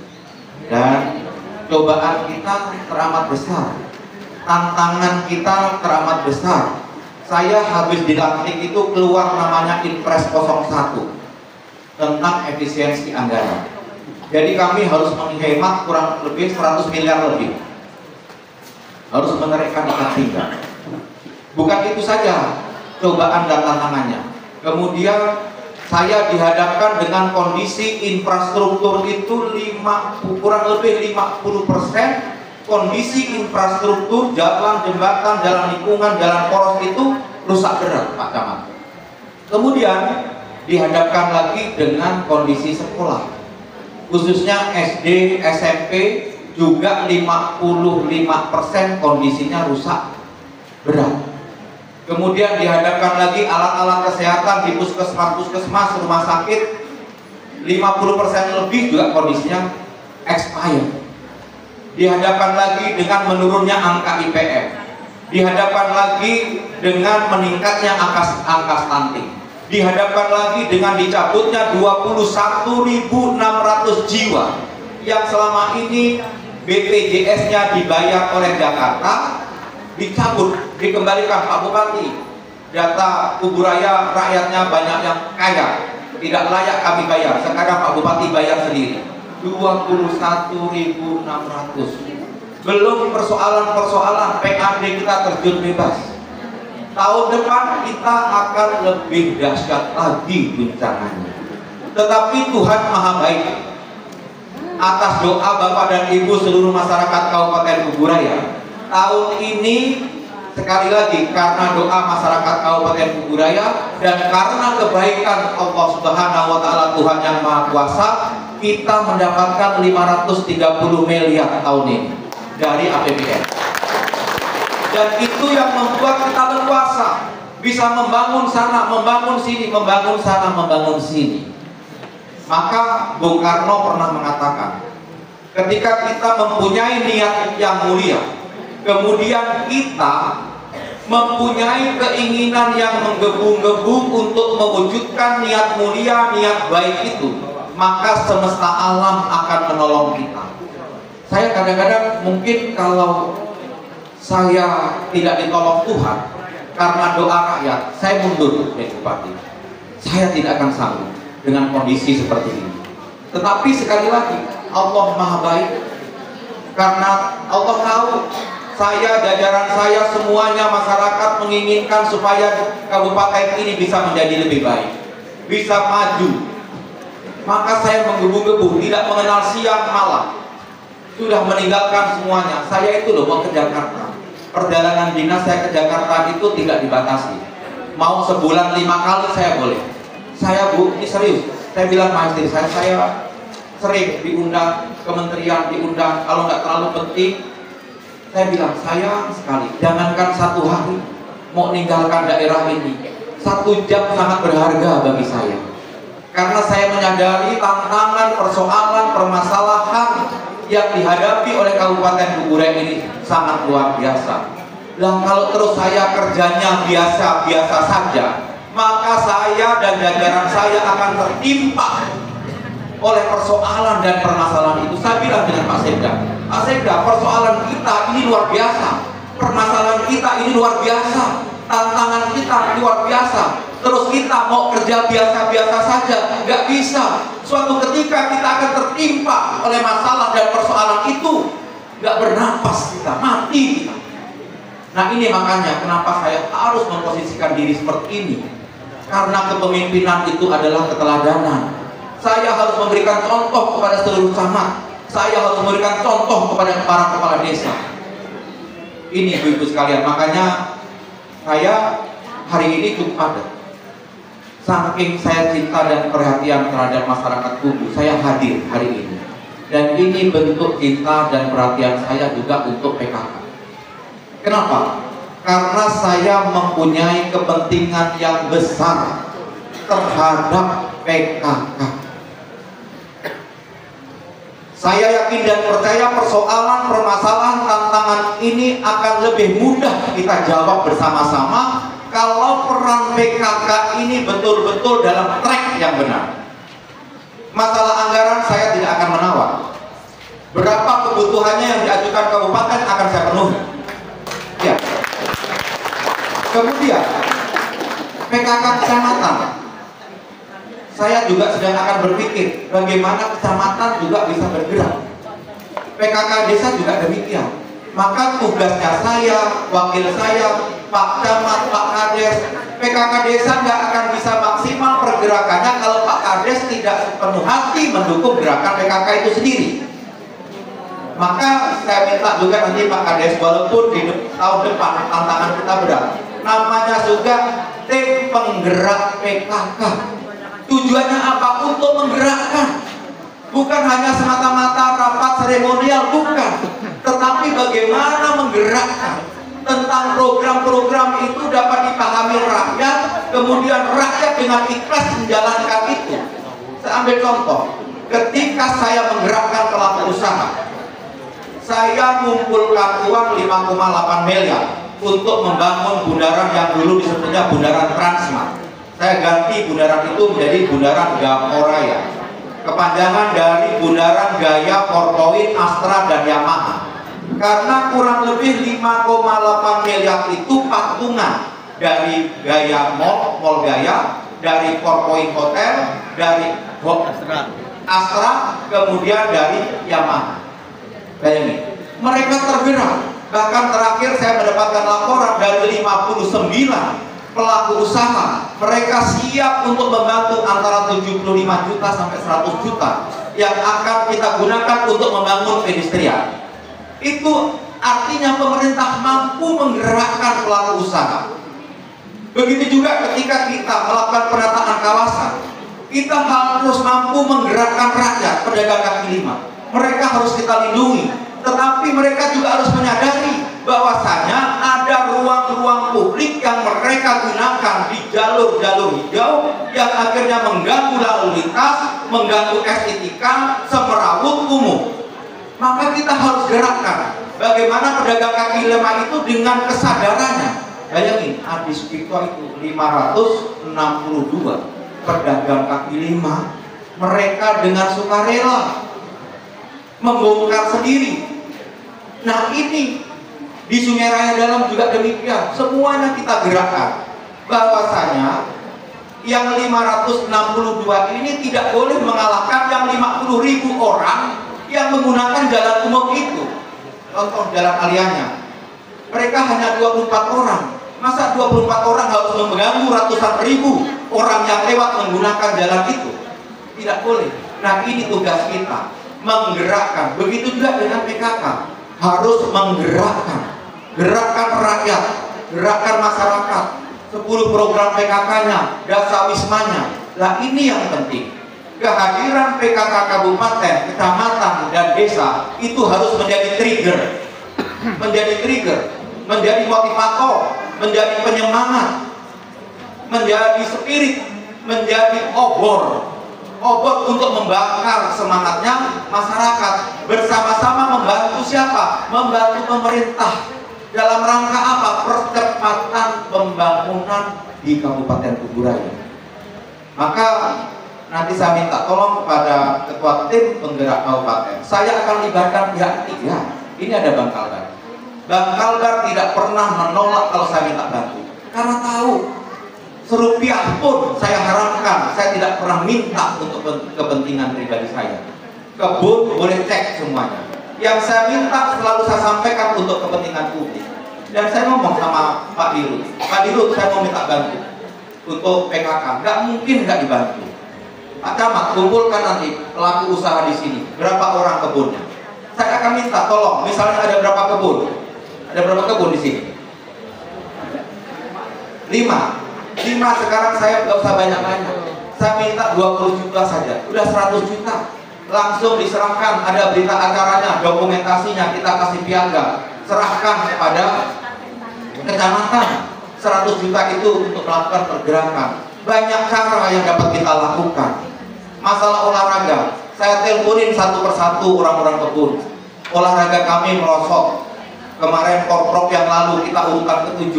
Dan cobaan kita teramat besar, tantangan kita teramat besar. Saya habis dilantik itu keluar namanya Inpres 01 tentang efisiensi anggaran. Jadi kami harus menghemat kurang lebih 100 miliar lebih. Harus menaikkan ikat pinggang. Bukan itu saja cobaan dan tantangannya. Kemudian saya dihadapkan dengan kondisi infrastruktur itu kurang lebih 50%. Kondisi infrastruktur, jalan, jembatan, jalan lingkungan, jalan poros itu rusak berat, Pak Camat. Kemudian dihadapkan lagi dengan kondisi sekolah, khususnya SD, SMP juga 55% kondisinya rusak berat. Kemudian dihadapkan lagi alat-alat kesehatan di puskesmas, rumah sakit, 50% lebih juga kondisinya expired. Dihadapkan lagi dengan menurunnya angka IPM. Dihadapkan lagi dengan meningkatnya angka stunting. Dihadapkan lagi dengan dicabutnya 21.600 jiwa yang selama ini BPJS-nya dibayar oleh Jakarta, dicabut, dikembalikan. Pak Bupati, data Kuburaya rakyatnya banyak yang kaya, tidak layak kami bayar. Sekarang Pak Bupati bayar sendiri 21.600. Belum persoalan-persoalan PAD kita terjun bebas. Tahun depan kita akan lebih dahsyat lagi guncangannya. Tetapi Tuhan Maha Baik. Atas doa Bapak dan Ibu seluruh masyarakat Kabupaten Kuburaya, tahun ini sekali lagi karena doa masyarakat Kabupaten Kuburaya dan karena kebaikan Allah Subhanahu wa Ta'ala, Tuhan yang Maha Kuasa, kita mendapatkan 530 miliar tahun ini dari APBN. Dan itu yang membuat kita leluasa, bisa membangun sana, membangun sini, membangun sana, membangun sini. Maka Bung Karno pernah mengatakan, ketika kita mempunyai niat yang mulia, kemudian kita mempunyai keinginan yang menggebu-gebu untuk mewujudkan niat mulia, niat baik itu, maka semesta alam akan menolong kita. Saya kadang-kadang mungkin kalau saya tidak ditolong Tuhan karena doa rakyat, saya mundur dari Bupati. Saya tidak akan sanggup dengan kondisi seperti ini. Tetapi sekali lagi, Allah Maha Baik. Karena Allah tahu saya, jajaran saya, semuanya masyarakat menginginkan supaya kabupaten ini bisa menjadi lebih baik, bisa maju. Maka saya menggebu-gebu, tidak mengenal siang malam. Sudah meninggalkan semuanya. Saya itu loh mau ke Jakarta. Perjalanan dinas saya ke Jakarta itu tidak dibatasi. Mau sebulan 5 kali saya boleh. Saya Bu, ini serius. Saya bilang sama istri saya sering diundang kementerian, diundang. Kalau nggak terlalu penting, saya bilang sayang sekali. Jangankan 1 hari mau meninggalkan daerah ini, 1 jam sangat berharga bagi saya. Karena saya menyadari tantangan, persoalan, permasalahan yang dihadapi oleh Kabupaten Kuburaya ini sangat luar biasa. Dan kalau terus saya kerjanya biasa-biasa saja, maka saya dan jajaran saya akan tertimpa oleh persoalan dan permasalahan itu. Saya bilang dengan Pak Sekda, persoalan kita ini luar biasa, permasalahan kita ini luar biasa, tantangan kita luar biasa. Terus kita mau kerja biasa-biasa saja, nggak bisa. Suatu ketika kita akan tertimpa oleh masalah dan persoalan itu, nggak bernapas kita, mati kita. Nah ini makanya kenapa saya harus memposisikan diri seperti ini. Karena kepemimpinan itu adalah keteladanan. Saya harus memberikan contoh kepada seluruh camat. Saya harus memberikan contoh kepada para kepala desa. Ini ibu-ibu sekalian, makanya saya hari ini cukup padat. Saking saya cinta dan perhatian terhadap masyarakat Kubu, saya hadir hari ini. Dan ini bentuk cinta dan perhatian saya juga untuk PKK. Kenapa? Karena saya mempunyai kepentingan yang besar terhadap PKK. Saya yakin dan percaya persoalan, permasalahan, tantangan ini akan lebih mudah kita jawab bersama-sama kalau peran PKK ini betul-betul dalam track yang benar. Masalah anggaran saya tidak akan menawar. Berapa kebutuhannya yang diajukan kabupaten akan saya penuhi. Ya. Kemudian PKK kecamatan, saya juga sedang akan berpikir bagaimana kecamatan juga bisa bergerak. PKK desa juga demikian. Maka tugasnya saya, wakil saya, Pak Camat, Pak Kades, PKK desa nggak akan bisa maksimal pergerakannya kalau Pak Kades tidak sepenuh hati mendukung gerakan PKK itu sendiri. Maka saya minta juga nanti Pak Kades, walaupun di tahun depan tantangan kita berat, namanya juga tim penggerak PKK. Tujuannya apa? Untuk menggerakkan. Bukan hanya semata-mata rapat seremonial, bukan. Tetapi bagaimana menggerakkan. tentang program-program itu dapat dipahami rakyat, kemudian rakyat dengan ikhlas menjalankan itu. Saya ambil contoh, ketika saya menggerakkan pelaku usaha, saya mengumpulkan uang 5,8 miliar untuk membangun bundaran yang dulu disebutnya Bundaran Transmart. Saya ganti bundaran itu menjadi Bundaran Gamoraya. Kepanjangan dari Bundaran Gaya, Porpoint, Astra, dan Yamaha. Karena kurang lebih 5,8 miliar itu patungan dari Gaya Mall, Mall Gaya, dari Porpoint Hotel, dari Astra, kemudian dari Yamaha. Bayangin, mereka tergerak. Bahkan terakhir saya mendapatkan laporan dari 59 pelaku usaha, mereka siap untuk membantu antara 75 juta sampai 100 juta yang akan kita gunakan untuk membangun pedestrian. Itu artinya pemerintah mampu menggerakkan pelaku usaha. Begitu juga ketika kita melakukan penataan kawasan, kita harus mampu menggerakkan rakyat, pedagang kaki lima. Mereka harus kita lindungi, tetapi mereka juga harus menyadari bahwasanya ada ruang-ruang publik yang mereka gunakan di jalur-jalur hijau yang akhirnya mengganggu lalu lintas, mengganggu estetika, semerawut umum. Maka kita harus gerakkan bagaimana pedagang kaki lima itu dengan kesadarannya. Bayangin, Adi Sucipto itu 562 pedagang kaki lima, mereka dengan sukarela membongkar sendiri. Nah ini di Sungai Raya Dalam juga demikian, semuanya kita gerakkan bahwasanya yang 562 ini tidak boleh mengalahkan yang 50.000 orang yang menggunakan jalan umum itu. Contoh jalan Alianya, mereka hanya 24 orang. Masa 24 orang harus mengganggu ratusan ribu orang yang lewat menggunakan jalan itu? Tidak boleh. Nah ini tugas kita, menggerakkan. Begitu juga dengan PKK, harus menggerakkan, gerakan rakyat, gerakan masyarakat, 10 program PKK-nya, Dasawismanya. Lah ini yang penting. Kehadiran PKK kabupaten, kecamatan, dan desa itu harus menjadi trigger, menjadi motivator, menjadi penyemangat, menjadi spirit, menjadi obor untuk membakar semangatnya masyarakat, bersama-sama membantu siapa? Membantu pemerintah. Dalam rangka apa? Percepatan pembangunan di Kabupaten Kuburaya. Maka nanti saya minta tolong kepada ketua tim penggerak kabupaten. Saya akan libatkan pihak ketiga. Ini ada Bang Kalbar. Bang Kalbar tidak pernah menolak kalau saya minta bantu, karena tahu serupiah pun saya harapkan, saya tidak pernah minta untuk kepentingan pribadi saya. Kebun boleh cek semuanya. Yang saya minta selalu saya sampaikan untuk kepentingan publik. Dan saya ngomong sama Pak Dirut, Pak Dirut, saya mau minta bantu untuk PKK. Nggak mungkin nggak dibantu. Pak Camat, kumpulkan nanti pelaku usaha di sini. Berapa orang kebunnya? Saya akan minta tolong. Misalnya ada berapa kebun? Ada berapa kebun di sini? 5 sekarang saya nggak usah banyak-banyak. Saya minta 20 juta saja. Udah 100 juta. Langsung diserahkan. Ada berita acaranya, dokumentasinya, kita kasih piagam. Serahkan kepada kecamatan. 100 juta itu untuk melakukan pergerakan. Banyak cara yang dapat kita lakukan. Masalah olahraga, saya teleponin satu persatu orang-orang kebun. Olahraga kami merosot. Kemarin Porprov yang lalu kita urutan ke-7.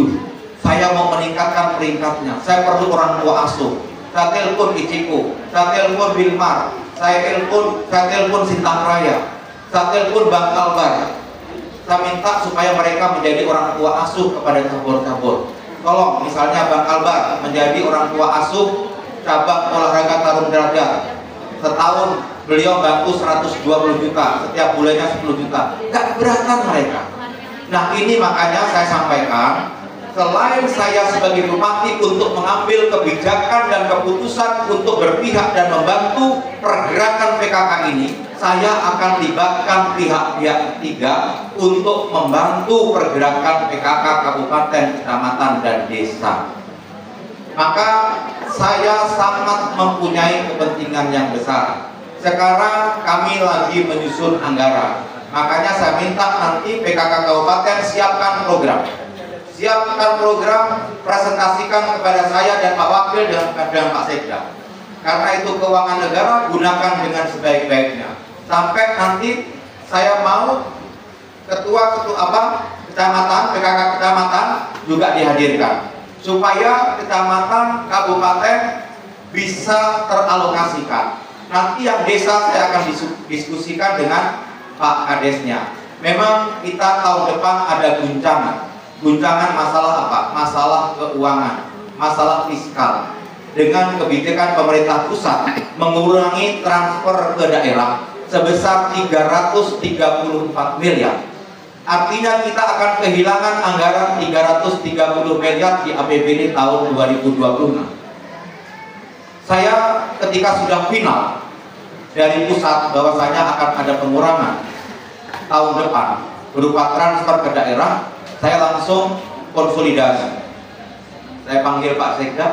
Saya mau meningkatkan peringkatnya. Saya perlu orang tua asuh. Saya telepon Iciko, saya telepon Bilmar, saya telepon Sintang Raya, saya telepon Bang Kalbar. Saya minta supaya mereka menjadi orang tua asuh kepada cabur-cabur. Tolong misalnya Bang Kalbar menjadi orang tua asuh cabang olahraga tarung derajat. Setahun beliau bantu 120 juta, setiap bulannya 10 juta. Gak keberatan mereka. Nah ini makanya saya sampaikan, selain saya sebagai bupati untuk mengambil kebijakan dan keputusan untuk berpihak dan membantu pergerakan PKK ini, saya akan libatkan pihak-pihak ketiga untuk membantu pergerakan PKK kabupaten, kecamatan, dan desa. Maka saya sangat mempunyai kepentingan yang besar. Sekarang kami lagi menyusun anggaran. Makanya saya minta nanti PKK kabupaten siapkan program. siapkan program, presentasikan kepada saya dan Pak Wakil dan Pak Sekda. Karena itu keuangan negara, gunakan dengan sebaik-baiknya. Sampai nanti saya mau ketua-ketua kecamatan, PKK kecamatan juga dihadirkan, supaya kecamatan, kabupaten bisa teralokasikan. Nanti yang desa saya akan diskusikan dengan Pak Kadesnya. Memang kita tahun depan ada guncangan. Guncangan masalah apa? Masalah keuangan, masalah fiskal. Dengan kebijakan pemerintah pusat mengurangi transfer ke daerah sebesar 334 miliar. Artinya kita akan kehilangan anggaran 330 miliar di APBD tahun 2026. Saya ketika sudah final dari pusat bahwasanya akan ada pengurangan tahun depan berupa transfer ke daerah, saya langsung konsolidasi. Saya panggil Pak Sekda,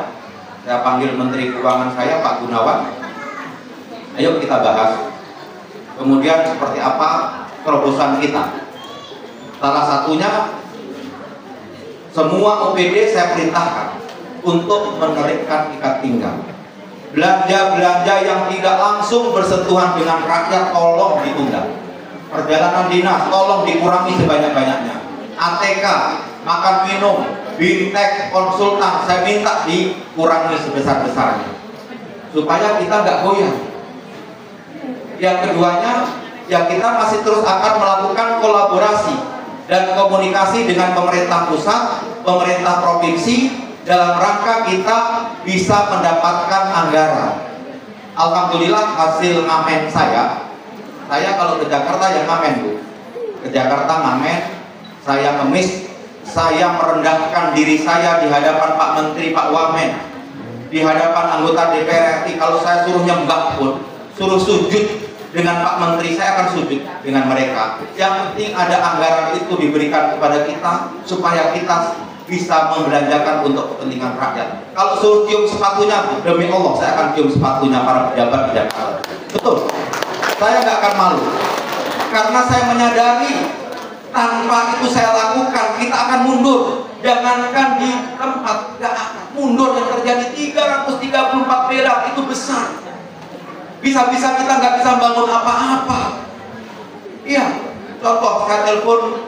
saya panggil Menteri Keuangan saya, Pak Gunawan. Ayo kita bahas. Kemudian seperti apa terobosan kita. Salah satunya, semua OPD saya perintahkan untuk menerikkan ikat pinggang. Belanja-belanja yang tidak langsung bersentuhan dengan rakyat tolong ditunda. Perjalanan dinas tolong dikurangi sebanyak-banyaknya. ATK, makan minum, bintek, konsultan, saya minta dikurangi sebesar-besarnya supaya kita nggak goyah. Yang keduanya, ya kita masih terus akan melakukan kolaborasi dan komunikasi dengan pemerintah pusat, pemerintah provinsi dalam rangka kita bisa mendapatkan anggaran. Alhamdulillah hasil ngamen saya kalau ke Jakarta yang ngamen Bu, ke Jakarta ngamen, saya ngemis, saya merendahkan diri saya di hadapan Pak Menteri, Pak Wamen, di hadapan anggota DPR RI. Kalau saya suruh nyembah pun, suruh sujud dengan Pak Menteri, saya akan sujud dengan mereka. Yang penting ada anggaran itu diberikan kepada kita supaya kita bisa membelanjakan untuk kepentingan rakyat. Kalau suruh cium sepatunya, demi Allah saya akan cium sepatunya para pejabat di Jakarta. Betul, saya nggak akan malu karena saya menyadari tanpa itu saya lakukan kita akan mundur. Jangankan di tempat, nggak akan mundur. Yang terjadi 334 miliar itu besar. Bisa-bisa kita nggak bisa bangun apa-apa. Iya, contoh saya telepon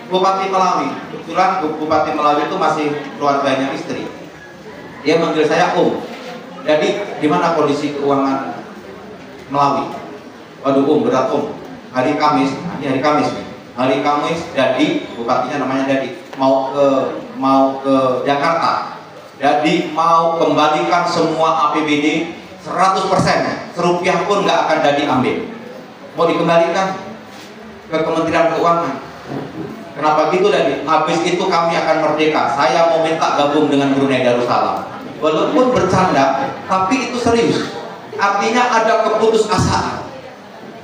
Bupati Melawi. Kebetulan Bupati Melawi itu masih keluarganya istri. Dia manggil saya Om. Jadi gimana kondisi keuangan Melawi? Waduh Om, berat Om. Hari Kamis, ini hari Kamis nih. Hari Kamis Dadi, bupatinya namanya Dadi, mau ke Jakarta. Dadi mau kembalikan semua APBD 100%, serupiah pun nggak akan Dadi ambil. Mau dikembalikan ke Kementerian Keuangan. Kenapa gitu Dadi? Habis itu kami akan merdeka. Saya mau minta gabung dengan Brunei Darussalam. Walaupun bercanda, tapi itu serius. Artinya ada keputusasaan.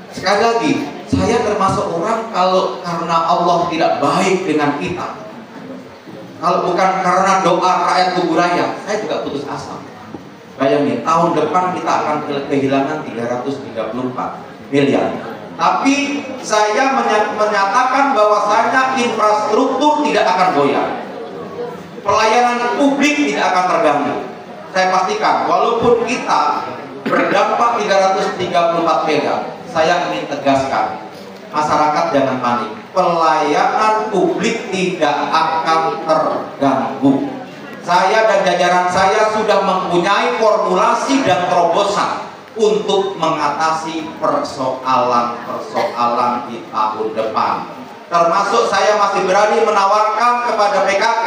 Sekali lagi, saya termasuk orang kalau karena Allah tidak baik dengan kita, kalau bukan karena doa rakyat Kuburaya, saya juga putus asa. Bayangin, tahun depan kita akan kehilangan 334 miliar. Tapi saya menyatakan bahwasanya infrastruktur tidak akan goyah, pelayanan publik tidak akan terganggu. Saya pastikan, walaupun kita berdampak 334 miliar, saya ingin tegaskan, masyarakat jangan panik. Pelayanan publik tidak akan terganggu. Saya dan jajaran saya sudah mempunyai formulasi dan terobosan untuk mengatasi persoalan-persoalan di tahun depan. Termasuk saya masih berani menawarkan kepada PKK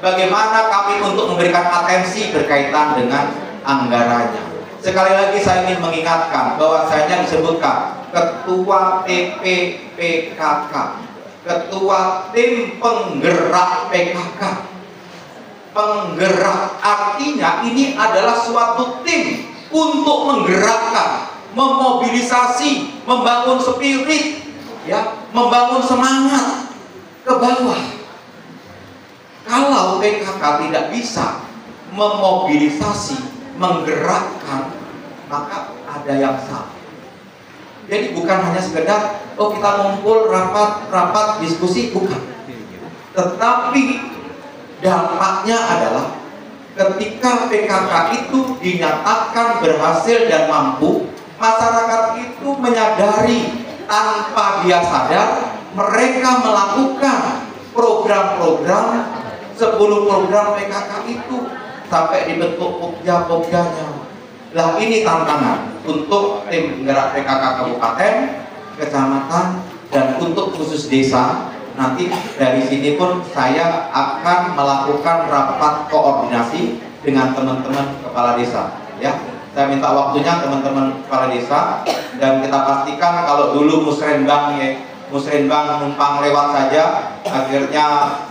bagaimana kami untuk memberikan atensi berkaitan dengan anggarannya. Sekali lagi saya ingin mengingatkan bahwasanya disebutkan Ketua TPPKK, Ketua Tim Penggerak PKK. Penggerak artinya ini adalah suatu tim untuk menggerakkan, memobilisasi, membangun spirit, ya, membangun semangat ke bawah. Kalau PKK tidak bisa memobilisasi, menggerakkan, maka ada yang salah. Jadi bukan hanya sekedar oh kita ngumpul rapat diskusi, bukan. Tetapi
Dampaknya adalah ketika PKK itu dinyatakan berhasil dan mampu, masyarakat itu menyadari tanpa dia sadar mereka melakukan program-program 10 program PKK itu sampai dibentuk pokja-pogjanya. Lah ini tantangan untuk tim penggerak PKK kabupaten, kecamatan, dan untuk khusus desa. Nanti dari sini pun saya akan melakukan rapat koordinasi dengan teman-teman kepala desa. Ya, saya minta waktunya teman-teman kepala desa, dan kita pastikan kalau dulu musrenbang numpang lewat saja, akhirnya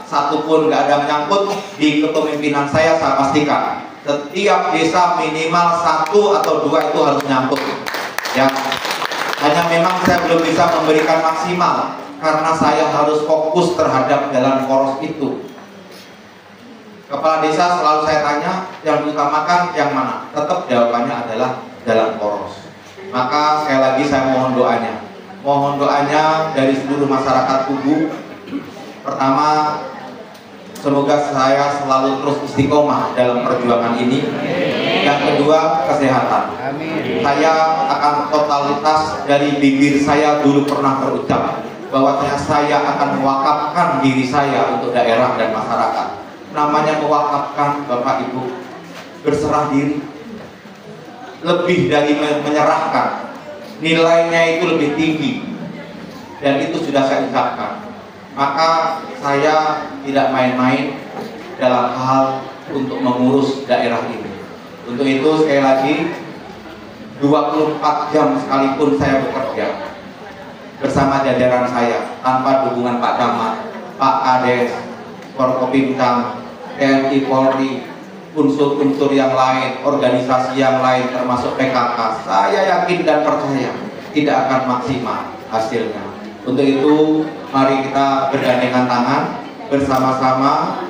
satu pun nggak ada menyangkut. Di kepemimpinan saya pastikan setiap desa minimal 1 atau 2 itu harus menyangkut. Ya, hanya memang saya belum bisa memberikan maksimal karena saya harus fokus terhadap jalan poros itu. Kepala desa selalu saya tanya, yang diutamakan yang mana? Tetap jawabannya adalah jalan poros. Maka sekali lagi saya mohon doanya. Mohon doanya dari seluruh masyarakat Kubu. Pertama, semoga saya selalu terus istiqomah dalam perjuangan ini. Yang kedua, kesehatan. Saya akan totalitas dari bibir saya dulu pernah berucap bahwasanya saya akan mewakafkan diri saya untuk daerah dan masyarakat. Namanya mewakafkan, Bapak Ibu, berserah diri, lebih dari menyerahkan. Nilainya itu lebih tinggi, dan itu sudah saya ucapkan. Maka saya tidak main-main dalam hal untuk mengurus daerah ini. Untuk itu sekali lagi 24 jam sekalipun saya bekerja bersama jajaran saya, tanpa dukungan Pak Camat, Pak Kades, Forkopimcam, TNI, Polri, unsur-unsur yang lain, organisasi yang lain termasuk PKK, saya yakin dan percaya tidak akan maksimal hasilnya. Untuk itu mari kita bergandengan tangan bersama-sama,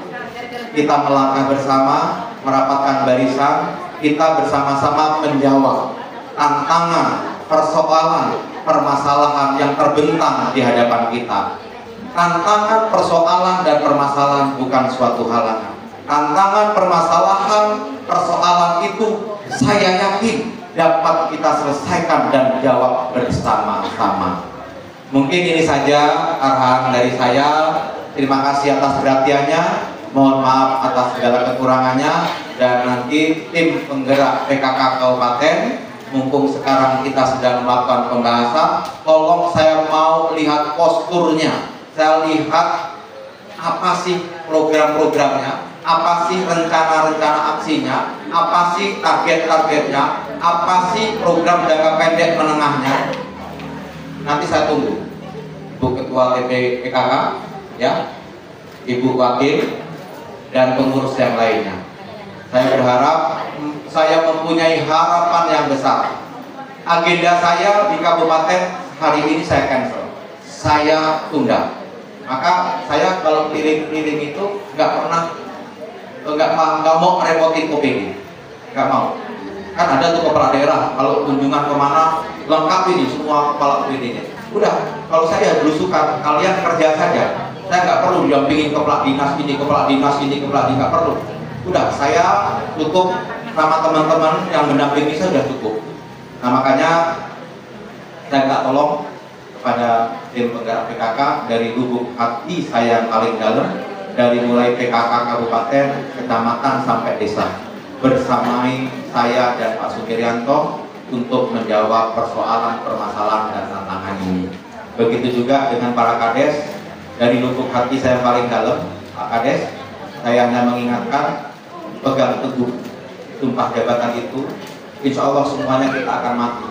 kita melangkah bersama, merapatkan barisan, kita bersama-sama menjawab tantangan, persoalan, permasalahan yang terbentang di hadapan kita. Tantangan, persoalan, dan permasalahan bukan suatu halangan. Tantangan, permasalahan, persoalan itu saya yakin dapat kita selesaikan dan jawab bersama-sama. Mungkin ini saja arahan dari saya. Terima kasih atas perhatiannya. Mohon maaf atas segala kekurangannya. Dan nanti tim penggerak PKK Kabupaten, mumpung sekarang kita sedang melakukan pembahasan, tolong saya mau lihat posturnya. Saya lihat apa sih program-programnya, apa sih rencana-rencana aksinya, apa sih target-targetnya, apa sih program jangka pendek menengahnya. Nanti saya tunggu Ibu Ketua TP PKK, ya, Ibu Wakil, dan pengurus yang lainnya. Saya berharap, saya mempunyai harapan yang besar. Agenda saya di kabupaten hari ini saya cancel, saya tunda. Maka saya kalau keliling-keliling itu nggak mau merepotin OPD, nggak mau. Kan ada tuh kepala daerah kalau kunjungan kemana lengkap ini semua kepala OPD-nya. Udah, kalau saya belusukan, kalian kerja saja. Saya nggak perlu didampingin kepala dinas ini, kepala dinas ini, kepala dinas, nggak perlu. Udah, saya cukup sama teman-teman yang mendampingi saya sudah cukup. Nah makanya saya nggak tolong kepada tim penggerak PKK dari lubuk hati saya yang paling dalam, dari mulai PKK kabupaten, kecamatan sampai desa, bersamai saya dan Pak Sukirianto untuk menjawab persoalan, permasalahan, dan tantangan ini. Begitu juga dengan para kades, dari lubuk hati saya yang paling dalam, Pak Kades, saya hanya mengingatkan, pegang teguh sumpah jabatan itu. Insya Allah semuanya kita akan mati.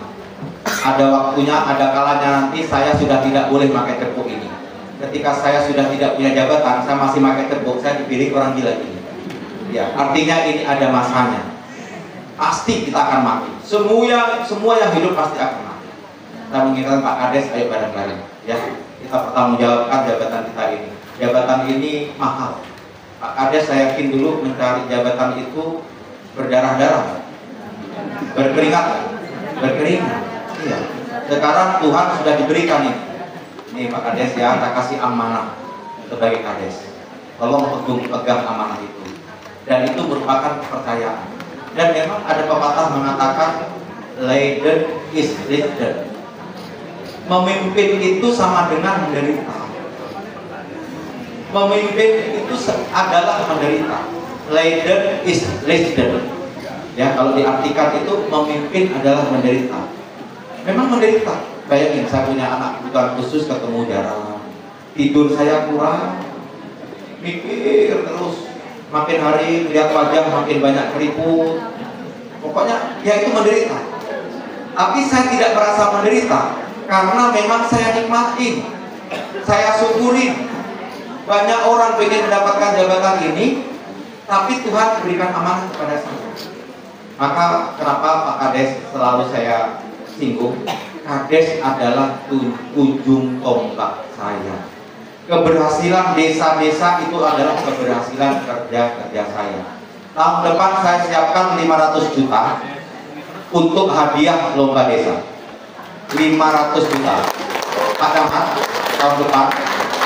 Ada waktunya, ada kalanya nanti saya sudah tidak boleh pakai cepuk ini. Ketika saya sudah tidak punya jabatan, saya masih pakai cepuk, saya dipilih orang gila ini. Ya, artinya ini ada masanya. Pasti kita akan mati. Semua yang hidup pasti akan mati. Saya mengingatkan Pak Kades, ayo bareng-bareng. Ya, kita pertanggungjawabkan jabatan kita ini. Jabatan ini mahal. Pak Kades saya yakin dulu mencari jabatan itu berdarah-darah, berkeringat. Iya. Sekarang Tuhan sudah diberikan ini. Ini Pak Kades ya, kita kasih amanah sebagai Kades. tolong pegang amanah itu. Dan itu merupakan kepercayaan. Dan memang ada pepatah mengatakan leader is leader. Memimpin itu sama dengan menderita. Memimpin itu adalah menderita. Leader is leader. Ya, kalau diartikan itu memimpin adalah menderita. Memang menderita. Bayangin, saya punya anak kebutuhan khusus, ketemu darah, tidur saya kurang, mikir terus, makin hari lihat wajah makin banyak keriput. Pokoknya ya itu menderita. Tapi saya tidak merasa menderita karena memang saya nikmatin, saya syukurin. Banyak orang ingin mendapatkan jabatan ini, tapi Tuhan berikan amanah kepada saya. Maka kenapa Pak Kades selalu saya singgung? Kades adalah ujung tombak saya. Keberhasilan desa-desa itu adalah keberhasilan kerja saya. Tahun depan saya siapkan 500 juta untuk hadiah lomba desa. 500 juta. Pak Camat, tahun depan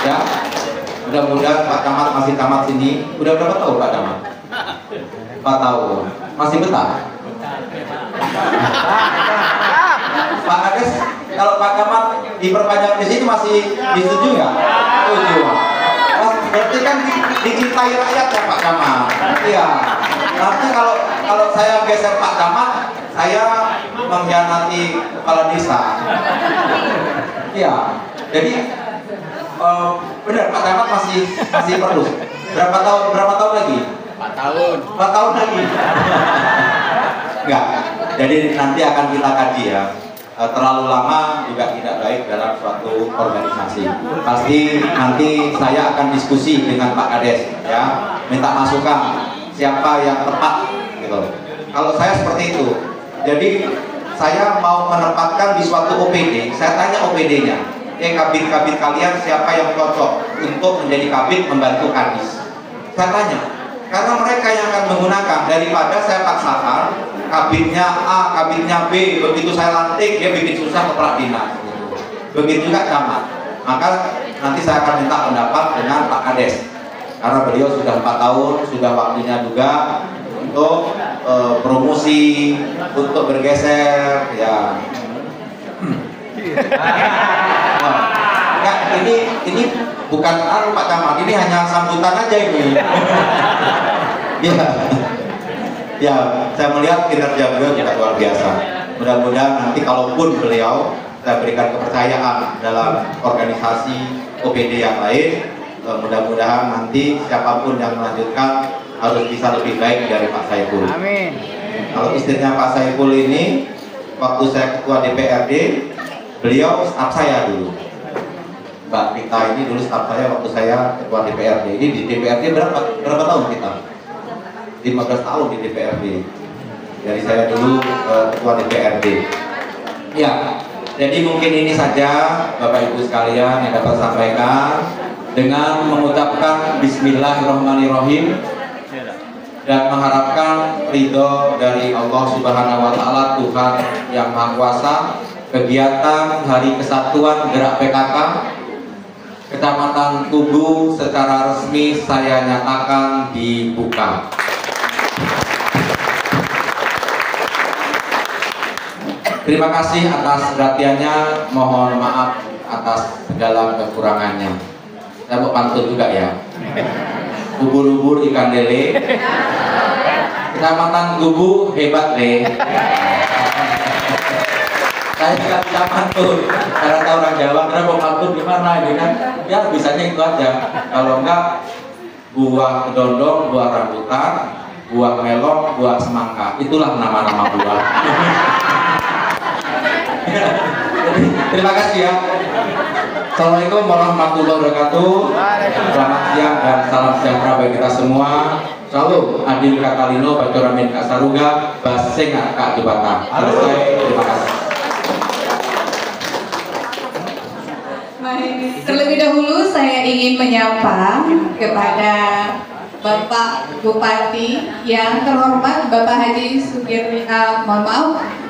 ya. Mudah-mudahan Pak Camat masih tamat sini. Udah berapa tahun Pak Camat? 4 tahun. Masih betah? Pak Kades, kalau Pak Camat diperpanjang di sini masih disetujui nggak? Setuju. Berarti kan dicintai rakyat ya Pak Camat. Iya. Nanti kalau saya geser Pak Camat, saya mengkhianati kepala desa. Iya. Jadi benar Pak Camat masih perlu. Berapa tahun lagi?
4 tahun.
4 tahun lagi. Enggak. Jadi nanti akan kita kaji ya. Terlalu lama juga tidak baik dalam suatu organisasi. Pasti nanti saya akan diskusi dengan Pak Kades ya, minta masukan siapa yang tepat gitu. Kalau saya seperti itu. Jadi saya mau menempatkan di suatu OPD, saya tanya OPD-nya, kabin-kabin kalian siapa yang cocok untuk menjadi kabin membantu Kadis. Saya tanya, karena mereka yang akan menggunakan, daripada saya paksakan kabinnya A, kabinnya B, begitu saya lantik dia bikin susah kepala dinas. Begitu juga camat. Maka nanti saya akan minta pendapat dengan Pak Kades, karena beliau sudah 4 tahun, sudah waktunya juga untuk promosi, untuk bergeser ya. Enggak, ini bukan Pak Camat, ini hanya sambutan aja ini. Ya, saya melihat kinerja beliau juga luar biasa. Mudah-mudahan nanti kalaupun beliau saya berikan kepercayaan dalam organisasi OPD yang lain, mudah-mudahan nanti siapapun yang melanjutkan harus bisa lebih baik dari Pak Saiful.
Amin.
Kalau istrinya Pak Saiful ini, waktu saya ketua DPRD, beliau staf saya dulu. Mbak Rita ini dulu staf saya waktu saya ketua DPRD. Ini di DPRD berapa tahun kita? 15 tahun di DPRD. Dari saya dulu ketua DPRD. Ya, jadi mungkin ini saja Bapak Ibu sekalian yang dapat sampaikan dengan mengucapkan Bismillahirrahmanirrahim dan mengharapkan ridho dari Allah Subhanahu wa Ta'ala, Tuhan yang Maha Kuasa. Kegiatan Hari Kesatuan Gerak PKK Kecamatan Tugu secara resmi saya nyatakan dibuka. Terima kasih atas perhatiannya, mohon maaf atas segala kekurangannya. Saya mau pantun juga ya. Ubur-ubur ikan lele, Kecamatan Tugu hebat le. Saya tidak bisa pantun, karena tahu orang Jawa, karena mau pantun gimana ini kan? Ya bisanya itu aja. Kalau enggak, buah kedondong, buah rambutan, buah melon, buah semangka, itulah nama-nama buah. Terima kasih ya. Assalamualaikum warahmatullahi wabarakatuh. Selamat siang dan salam sejahtera bagi kita semua. Salam Adil Katalino, Bacoramin Kak Saruga, Baseng Kak Jebatan. Selesai. Terima kasih.
Baik, terlebih dahulu saya ingin menyapa kepada Bapak Bupati yang terhormat Bapak Haji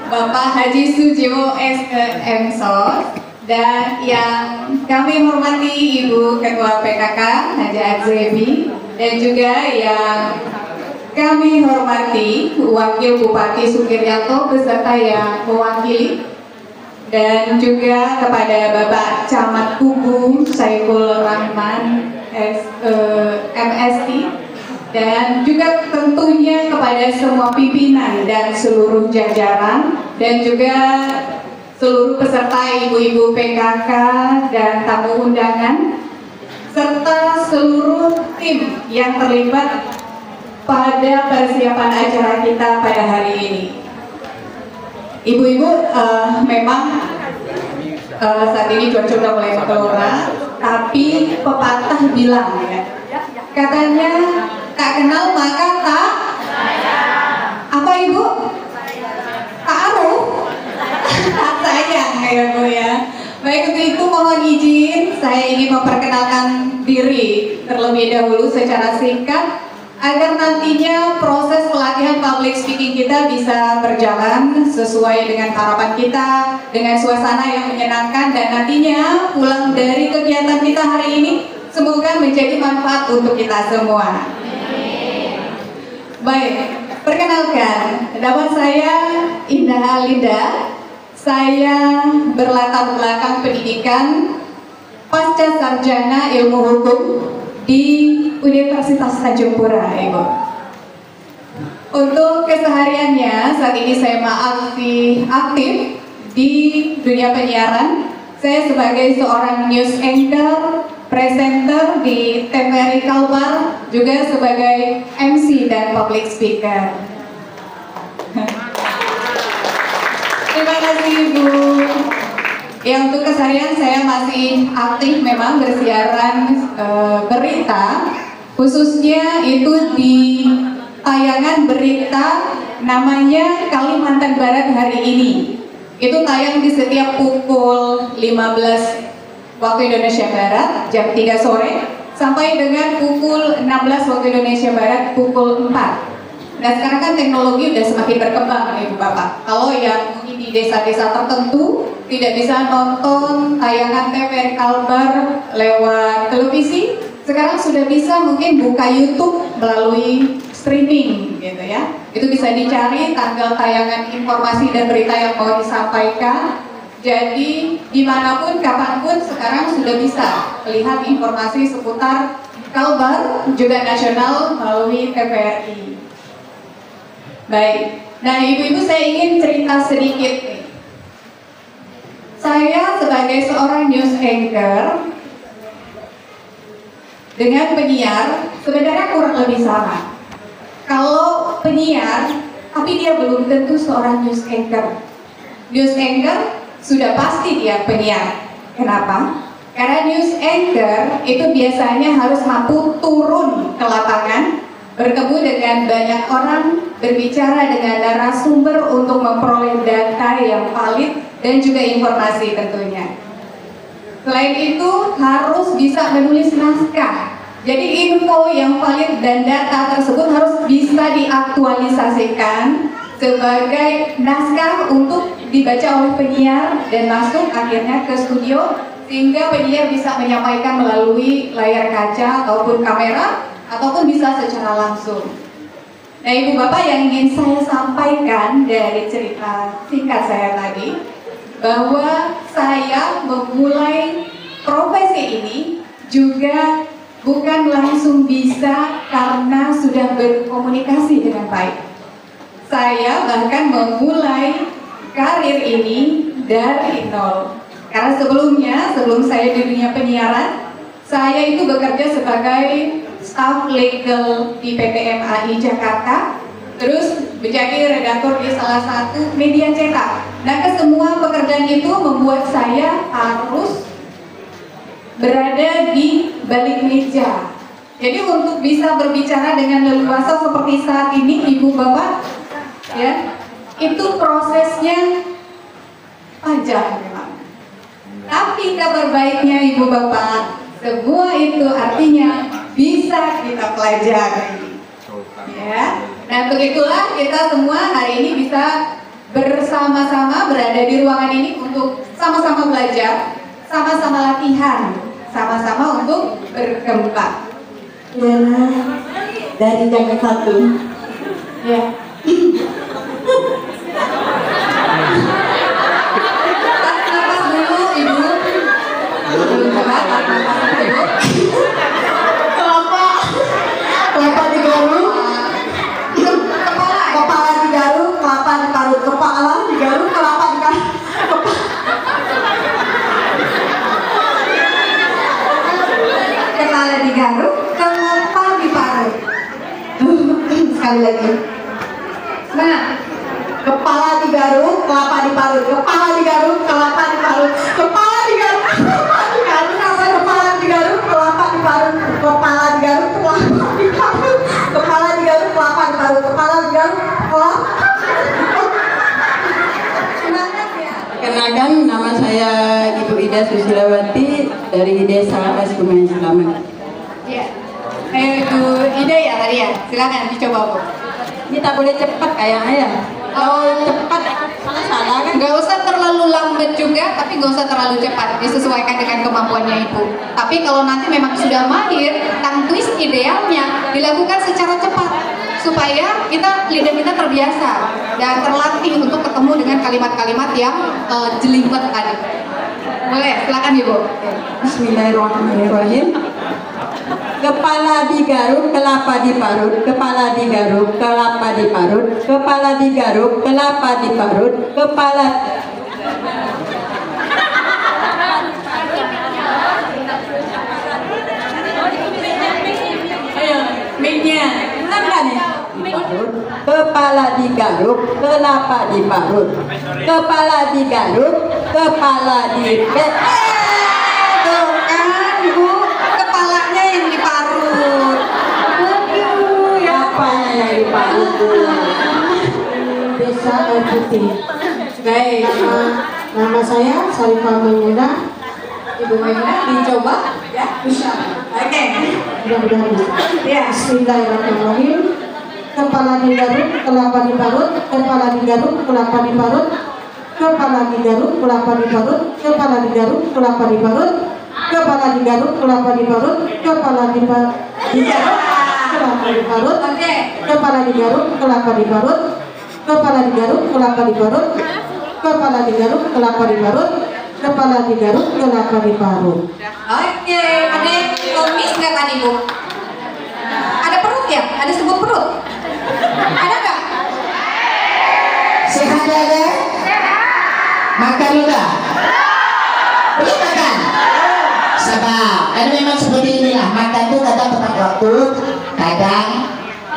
Bapak Haji Sujiwo S.K. Emsos
dan yang kami hormati Ibu Ketua PKK Haja Azrebi, dan juga yang kami hormati Wakil Bupati Sukiryanto beserta yang mewakili, dan juga kepada Bapak Camat Kubu Saiful Rahman MSI, dan juga tentunya kepada semua pimpinan dan seluruh jajaran, dan juga seluruh peserta ibu-ibu PKK dan tamu undangan, serta seluruh tim yang terlibat pada persiapan acara kita pada hari ini. Ibu-ibu, memang saat ini cuaca sudah mulai berkelora, tapi pepatah bilang ya, katanya tak kenal maka tak apa Ibu? Tak aruh, tak sayang ya Bu ya. Baik, untuk itu mohon izin saya ingin memperkenalkan diri terlebih dahulu secara singkat, agar nantinya proses pelatihan public speaking kita bisa berjalan sesuai dengan harapan kita, dengan suasana yang menyenangkan, dan nantinya pulang dari kegiatan kita hari ini semoga menjadi manfaat untuk kita semua. Baik, perkenalkan, nama saya Indah Alinda. Saya berlatar belakang pendidikan pasca sarjana ilmu hukum di Universitas Tanjung Pura, Ibu. Untuk kesehariannya, saat ini saya aktif di dunia penyiaran. Saya sebagai seorang news anchor, presenter di TVRI Kalbar, juga sebagai MC dan public speaker. Terima kasih Ibu. Ya, untuk keseharian saya masih aktif memang bersiaran berita, khususnya itu di tayangan berita namanya Kalimantan Barat hari ini. Itu tayang di setiap pukul 15 waktu Indonesia Barat jam 3 sore sampai dengan pukul 16 waktu Indonesia Barat pukul 4. Nah, sekarang kan teknologi udah semakin berkembang Ibu Bapak. Kalau yang mungkin di desa-desa tertentu tidak bisa nonton tayangan TVRI Kalbar lewat televisi, sekarang sudah bisa mungkin buka YouTube melalui streaming gitu ya. Itu bisa dicari tanggal tayangan informasi dan berita yang mau disampaikan. Jadi dimanapun, kapanpun sekarang sudah bisa melihat informasi seputar Kalbar juga nasional melalui TVRI. Baik, nah ibu-ibu saya ingin cerita sedikit nih. Saya sebagai seorang news anchor dengan penyiar sebenarnya kurang lebih sama. Kalau penyiar, tapi dia belum tentu seorang news anchor. News anchor sudah pasti dia penyiar. Kenapa? Karena news anchor itu biasanya harus mampu turun ke lapangan, bertemu dengan banyak orang, berbicara dengan narasumber untuk memperoleh data yang valid dan juga informasi tentunya. Selain itu harus bisa menulis naskah. Jadi info yang valid dan data tersebut harus bisa diaktualisasikan sebagai naskah untuk dibaca oleh penyiar dan masuk akhirnya ke studio, sehingga penyiar bisa menyampaikan melalui layar kaca ataupun kamera, ataupun bisa secara langsung. Nah Ibu Bapak, yang ingin saya sampaikan dari cerita singkat saya tadi, bahwa saya memulai profesi ini juga bukan langsung bisa karena sudah berkomunikasi dengan baik. Saya bahkan memulai karir ini dari nol. Karena sebelum saya di dunia penyiaran, saya itu bekerja sebagai staf legal di PT MAI Jakarta, terus menjadi redaktor di salah satu media cetak. Nah, kesemua pekerjaan itu membuat saya harus berada di balik meja. Jadi untuk bisa berbicara dengan leluasa seperti saat ini, Ibu Bapak, ya, itu prosesnya panjang memang. Tapi kabar baiknya Ibu Bapak, semua itu artinya bisa kita pelajari, ya. Nah, untuk itulah kita semua hari ini bisa bersama-sama berada di ruangan ini untuk sama-sama belajar sama-sama latihan, sama-sama untuk berkembang.
Ya, dari jangan satu.
Ya. Napas dulu, Ibu. Coba, napas dulu.
Kelapa digaruk, kepala digaruk, kelapa diparut, kepala digaruk, kelapa digaruk.
Kepala digaruk, kelapa diparut.
Sekali lagi.
Nah,
Kepala digaruk, kelapa diparut. Kepala digaruk, kelapa diparut. Kepala digaruk, kelapa digaruk. Kepala digaruk, kelapa diparut. Kepala digaruk, kelapa diparut. Kepala digaruk, kelapa diparut. Kepala digaruk, kelapa.
semangat ya.
Perkenalkan, nama saya Ibu Ida Susilawati dari Desa Askumen Selamat.
Iya. Ibu Ida ya tadi ya. Silakan dicoba, Bu.
Ini tak boleh cepat kayaknya ya. Kalau cepat salah kan.
Nggak usah terlalu lambat juga, tapi nggak usah terlalu cepat. Disesuaikan dengan kemampuannya Ibu. Tapi kalau nanti memang sudah mahir, tongue twist idealnya dilakukan secara cepat supaya lidah kita terbiasa dan terlatih untuk ketemu dengan kalimat-kalimat yang jelimet tadi. Boleh, silakan Ibu.
Bismillahirrahmanirrahim. Kepala digaruk, kelapa diparut. Kepala digaruk, kelapa diparut. Kepala digaruk, kelapa diparut. Kepala ayo, mic-nya. Benar kan ya? Diparut. Kepala digaruk, kelapa diparut. Kepala digaruk, kepala diparut.
Tuh kan, Bu, kepalanya yang diparut.
Aduh, ya apanya yang diparut?
Desa Air Putih.
Baik,
Nama saya Sarifah Maimuna.
Ibu Maimuna dicoba ya, bisa. Oke.
Mudah-mudahan bisa.
Ya.
Bismillahirrahmanirrahim. Kepala digaruk, kelapa diparut. Kepala digaruk, kelapa diparut. Kepala digaruk, kelapa diparut. Kepala digaruk, kelapa diparut. Kepala digaruk, kelapa diparut. Kepala digaruk, kelapa diparut.
Oke.
Kepala digaruk, kelapa diparut. Kepala digaruk, kelapa diparut. Kepala digaruk, kelapa diparut. Kepala digaruk, kelapa diparut.
Oke, ada yang komis nggak tadi Bu? Ada perut ya? Ada sebut perut? Ada nggak?
Sehat ada? Makan juga? Belum makan? Sebab, karena memang seperti inilah, makan tuh kadang tepat waktu, kadang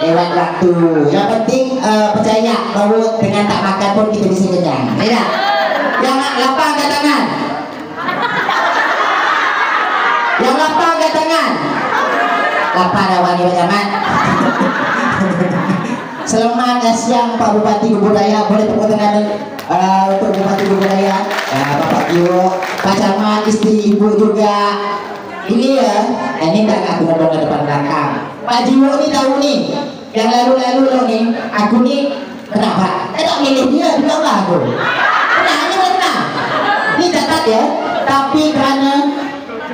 lewat waktu. Yang penting percaya bahwa dengan tak makan pun kita bisa kenyang. Tidak? Yang lapar angkat tangan. Yang lapar angkat tangan. Lapar awak ni zaman. Selamat siang Pak Bupati Budaya. Boleh tepuk tangan untuk Bupati Budaya, Bapak Gio, Pak Camat, istri Ibu juga. Ini ya, ini tak aku ngomong ke depan belakang. Pak Jiwo ni tahu nih, yang lalu-lalu lo nih, aku nih kenapa? Tak milih dia, bilang lah aku. Pernah. Ini catat ya, tapi karena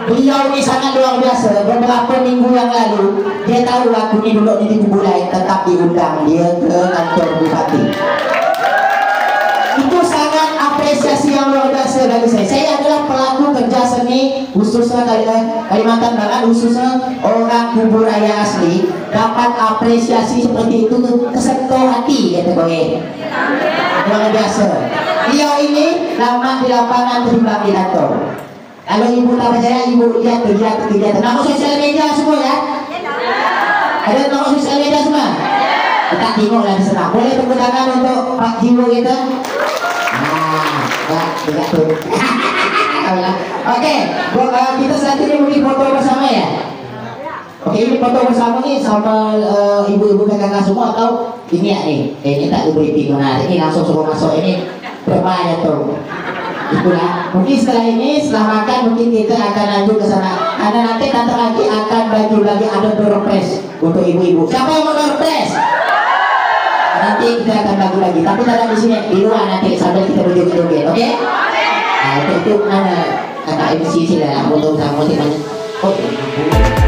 beliau ini sangat luar biasa. Beberapa minggu yang lalu dia tahu aku ini duduk di Kubu lain, tetap diundang dia ke kantor bupati. Itu sangat apresiasi yang luar biasa bagi saya. Saya adalah pelaku kerja seni khususnya Kalimantan Barat, khususnya orang Kubu Raya asli, dapat apresiasi seperti itu kesentuh hati kata gue. Luar biasa. Beliau ini lama di lapangan ketimbang di kantor. Kalau ibu tak percaya, ibu lihat kegiatan. Nama sosial media semua ya? Ada nama sosial media semua? Kita tengoklah di sana. Boleh tepuk tangan untuk Pak Jiwo kita? Tidak tuh. Oke, kita selanjutnya mungkin foto bersama ya. Oke, ini foto bersama nih sama ibu-ibu kakak semua atau ini ya nih? Ini tak briefing menarik. Ini langsung suruh masuk ini berbahaya tuh. Itulah. Mungkin setelah ini, setelah makan mungkin kita akan lanjut ke sana. Karena nanti tante lagi akan bagi-bagi ada doorpress untuk ibu-ibu. Siapa yang mau doorpress? Nanti kita akan bagi-bagi. Tapi tidak di sini, di luar nanti sambil kita berjoget-joget, oke? Nah, itu mana kata
MC sila, motor sama sila. Oh,